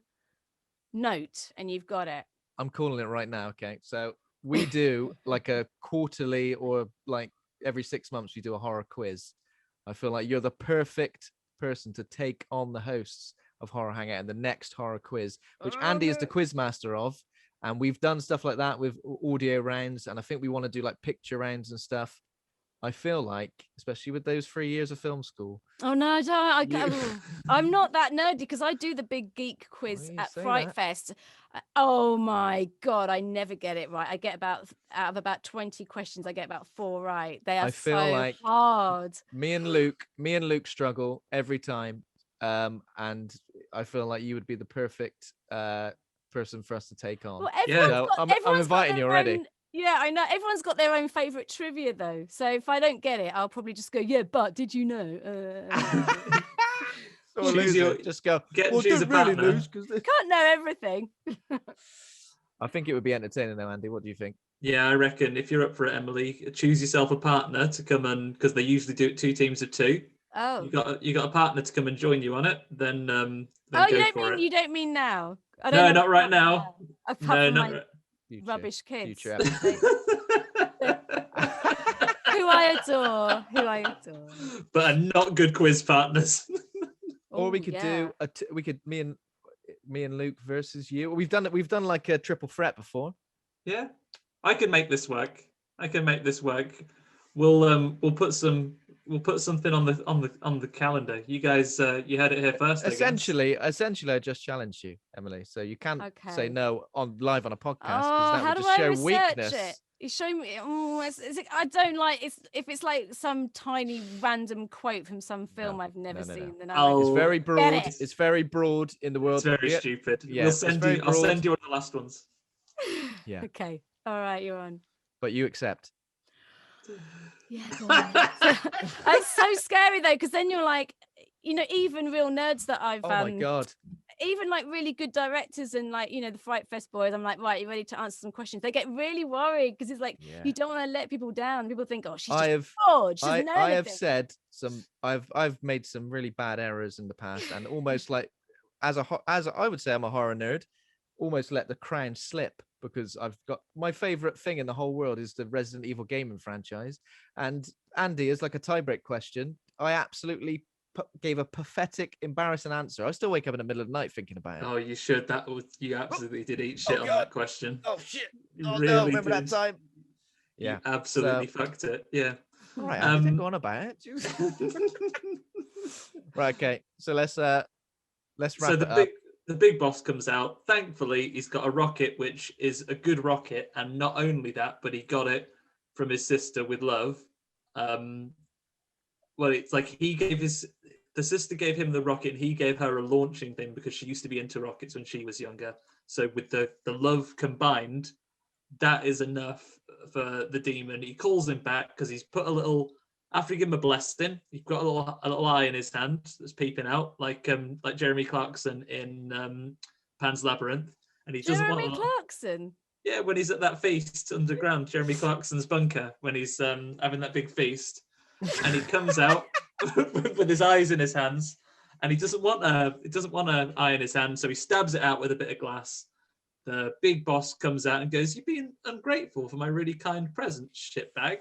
note and you've got it.
I'm calling it right now. Okay, so we do like a quarterly or like every 6 months we do a horror quiz. I feel like you're the perfect person to take on the hosts of Horror Hangout and the next horror quiz, which Andy is the quiz master of. And we've done stuff like that with audio rounds, and I think we want to do like picture rounds and stuff. I feel like, especially with those 3 years of film school.
Oh no, I'm not that nerdy, because I do the big geek quiz at Fright Fest. Oh my God, I never get it right. I get out of about 20 questions, I get about 4 right. They are so hard.
Me and Luke struggle every time. And I feel like you would be the perfect person for us to take on.
Well,
I'm inviting you already.
Yeah, I know. Everyone's got their own favorite trivia, though. So if I don't get it, I'll probably just go, but did you know?
Just go,
choose a partner.
Lose,
can't know everything.
I think it would be entertaining, though, Andy. What do you think?
Yeah, I reckon if you're up for it, Emily, choose yourself a partner to come and, because they usually do it 2 teams of 2.
Oh.
You got a partner to come and join you on it. Then
you don't mean now?
No, not right now.
No, not right. Rubbish kids. Who I adore.
But are not good quiz partners.
Or we could do me and Luke versus you. We've done like a triple threat before.
Yeah, I can make this work. We'll put something on the calendar. You guys, you had it here first.
Essentially, I just challenged you, Emily. So you can't say no live on a podcast, because that would just show weakness.
It? You show me. I don't like if it's like some tiny random quote from some film I've never seen. Then
it's very broad. It's very broad in the world.
It's very stupid. Yeah, I'll send you one of the last ones.
Yeah.
Okay. All right, you're on.
But you accept.
Yeah, go on. It's so scary though, because then you're like, even real nerds that I've
Oh my God.
even like really good directors and like, the Fright Fest boys, I'm like, right, you ready to answer some questions? They get really worried because it's like, you don't want to let people down. People think, oh, she's just bored. She doesn't know
I have
anything.
said I've made some really bad errors in the past, and almost like as I would say I'm a horror nerd, almost let the crown slip, because I've got my favorite thing in the whole world is the Resident Evil gaming franchise. And Andy, as like a tiebreak question, I absolutely gave a pathetic, embarrassing answer. I still wake up in the middle of the night thinking about it.
Oh, you should. You absolutely did eat shit on that question.
Oh shit!
You
oh
really
no! Remember
did.
that time?
You absolutely fucked it. Yeah.
All right, Andy, go on about it. Right. Okay. So let's wrap it up.
The big boss comes out. Thankfully, he's got a rocket, which is a good rocket, and not only that, but he got it from his sister with love. Well, it's like the sister gave him the rocket, and he gave her a launching thing because she used to be into rockets when she was younger. So with the love combined, that is enough for the demon. He calls him back because he's put a little. After you give him a blessing, you've got a little eye in his hand that's peeping out, like Jeremy Clarkson in Pan's Labyrinth, and he doesn't want
Clarkson.
Yeah, when he's at that feast underground, Jeremy Clarkson's bunker, when he's having that big feast, and he comes out with his eyes in his hands, and he doesn't want an eye in his hand, so he stabs it out with a bit of glass. The big boss comes out and goes, "You've been ungrateful for my really kind present, shitbag,"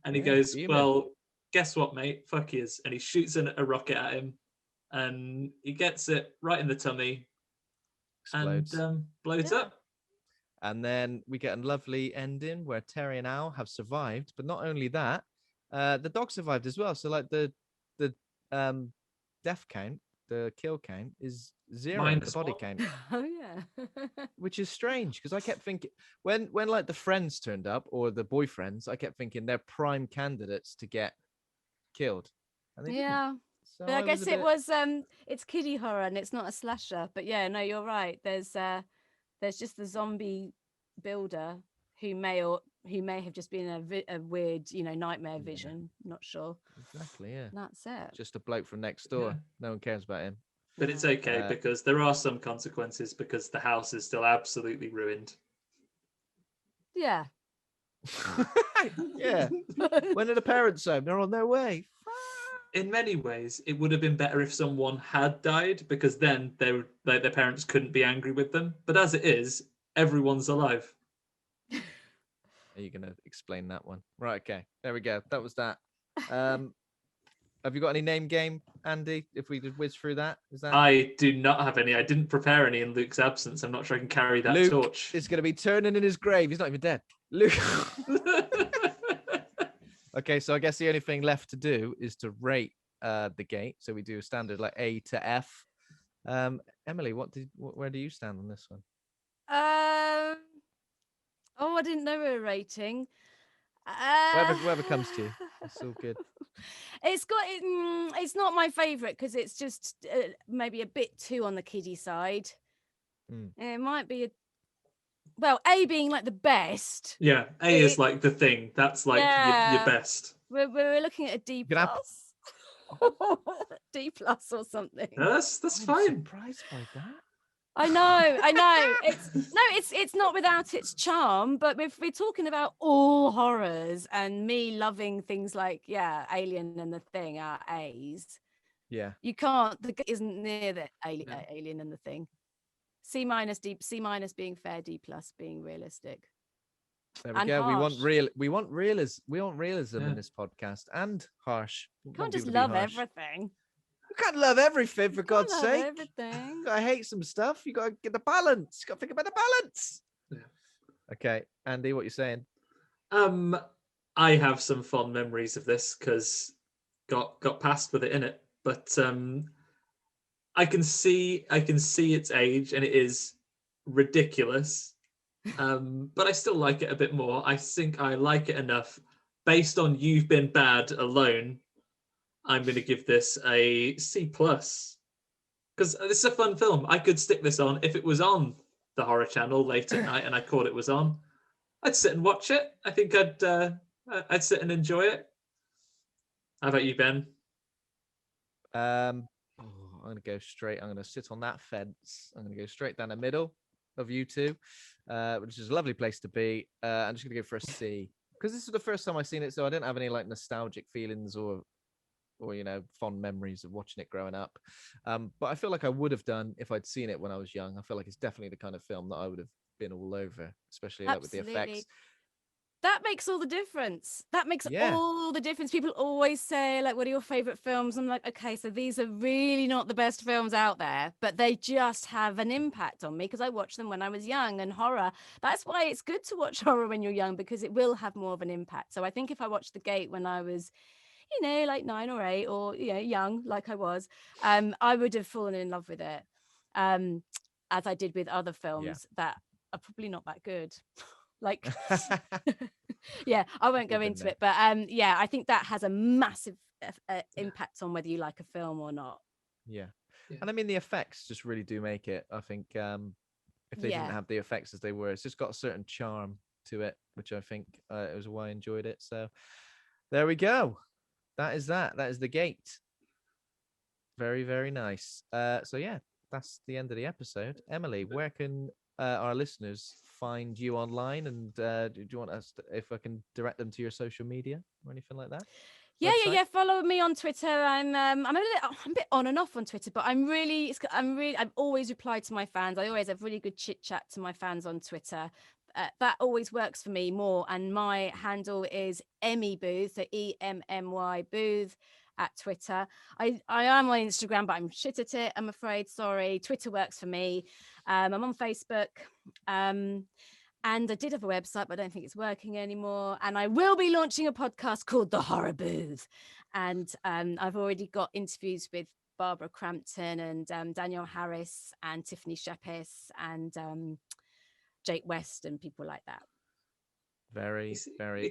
and he goes, "Well, guess what, mate? Fuck yous." And he shoots a rocket at him, and he gets it right in the tummy. Explodes. And blows up.
And then we get a lovely ending where Terry and Al have survived, but not only that, the dog survived as well. So like the death count, the kill count is 0, the body count.
Oh yeah.
Which is strange, because I kept thinking when like the friends turned up, or the boyfriends, I kept thinking they're prime candidates to get killed. And they didn't. So
but I guess it's kiddie horror and it's not a slasher. But yeah, no, you're right. There's just the zombie builder who may have just been a weird, nightmare vision. Not sure.
Exactly. Yeah.
That's it.
Just a bloke from next door. Yeah. No one cares about him.
But it's okay because there are some consequences, because the house is still absolutely ruined.
Yeah.
Yeah. When are the parents home? They're on their way.
In many ways, it would have been better if someone had died, because then their parents couldn't be angry with them. But as it is, everyone's alive.
Are you going to explain that one? Right, okay. There we go. That was that. Have you got any name game, Andy? If we could whiz through that? Is that?
I do not have any. I didn't prepare any in Luke's absence. I'm not sure I can carry that
Luke
torch.
Is going to be turning in his grave. He's not even dead. Luke. Okay, so I guess the only thing left to do is to rate the gate. So we do a standard like A to F. Emily, where do you stand on this one?
I didn't know we were rating.
Whoever comes to you, it's all good.
It's not my favorite because it's just maybe a bit too on the kiddie side. It might be A being like the best.
Yeah, A is like the thing. That's like your best.
We're looking at a D plus. D plus or something.
That's fine.
I'm surprised by that.
I know. It's not without its charm, but if we're talking about all horrors and me loving things like Alien and The Thing are A's.
Yeah.
You can't. The isn't near the Alien and The Thing. C minus being fair, D plus being realistic.
There we go. Harsh. We want realism in this podcast, and harsh.
You can't just love everything.
You can't love everything, for God's sake.
Everything.
I hate some stuff. You got to get the balance. You got to think about the balance. Yeah. Okay, Andy, what you saying?
I have some fond memories of this because got past with it in it, but I can see its age, and it is ridiculous. But I still like it a bit more. I think I like it enough. Based on You've Been Bad alone, I'm going to give this a C+. Because this is a fun film. I could stick this on if it was on the Horror Channel late at night and I caught it was on. I'd sit and watch it. I think I'd sit and enjoy it. How about you, Ben?
I'm going to go straight. I'm going to sit on that fence. I'm going to go straight down the middle of you two, which is a lovely place to be. I'm just going to go for a C because this is the first time I've seen it, so I don't have any like nostalgic feelings or fond memories of watching it growing up. But I feel like I would have done if I'd seen it when I was young. I feel like it's definitely the kind of film that I would have been all over, especially like with the effects.
That makes all the difference. That makes all the difference. People always say, like, what are your favorite films? I'm like, okay, so these are really not the best films out there, but they just have an impact on me because I watched them when I was young. And horror, that's why it's good to watch horror when you're young, because it will have more of an impact. So I think if I watched The Gate when I was, like 9 or 8 or, young, like I was, I would have fallen in love with it, as I did with other films that are probably not that good. Like, yeah, I won't go into it, but I think that has a massive impact on whether you like a film or not.
Yeah. And I mean, the effects just really do make it. I think if they didn't have the effects as they were, it's just got a certain charm to it, which I think it was why I enjoyed it. So there we go. That is The Gate. Very, very nice. So yeah, that's the end of the episode. Emily, where can our listeners find you online, and do you want us if I can direct them to your social media or anything like that?
Yeah. Follow me on Twitter. I'm a bit on and off on Twitter, but I've always replied to my fans. I always have really good chit chat to my fans on Twitter. That always works for me more. And my handle is Emmy Booth, so EMMY Booth at Twitter. I am on Instagram, but I'm shit at it, I'm afraid. Sorry. Twitter works for me. I'm on Facebook. And I did have a website, but I don't think it's working anymore. And I will be launching a podcast called The Horror Booth. And I've already got interviews with Barbara Crampton and Danielle Harris and Tiffany Shepis and Jake West and people like that.
Very, very
We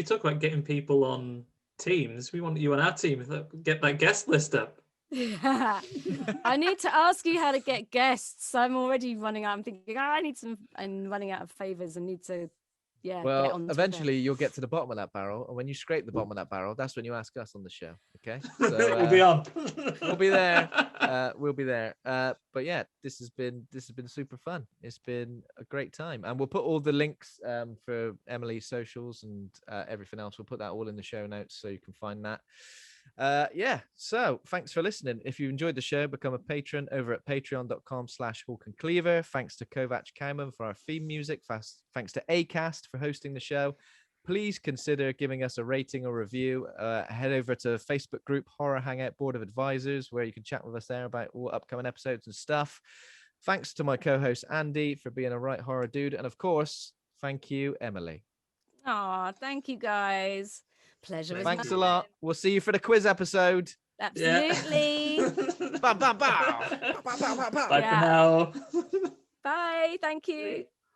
talk about getting people on teams. We want you on our team. Get that guest list up.
I need to ask you how to get guests. I'm already running out. I'm thinking, I need some. I'm running out of favors and need to,
Well,
get on
eventually you'll get to the bottom of that barrel, and when you scrape the bottom of that barrel, that's when you ask us on the show. Okay,
so, we'll be on.
We'll be there. We'll be there. But yeah, this has been super fun. It's been a great time, and we'll put all the links for Emily's socials and everything else. We'll put that all in the show notes so you can find that. So thanks for listening. If you enjoyed the show, become a patron over at patreon.com/HawkandCleaver. Thanks to Kovac Cowman for our theme music. Thanks to Acast for hosting the show. Please consider giving us a rating or review. Head over to Facebook group Horror Hangout Board of Advisors, where you can chat with us there about all upcoming episodes and stuff. Thanks to my co-host Andy for being a right horror dude, and of course, thank you, Emily.
Oh, thank you guys. Pleasure.
Thanks a lot. We'll see you for the quiz episode.
Absolutely.
Bye for now.
Bye. Thank you.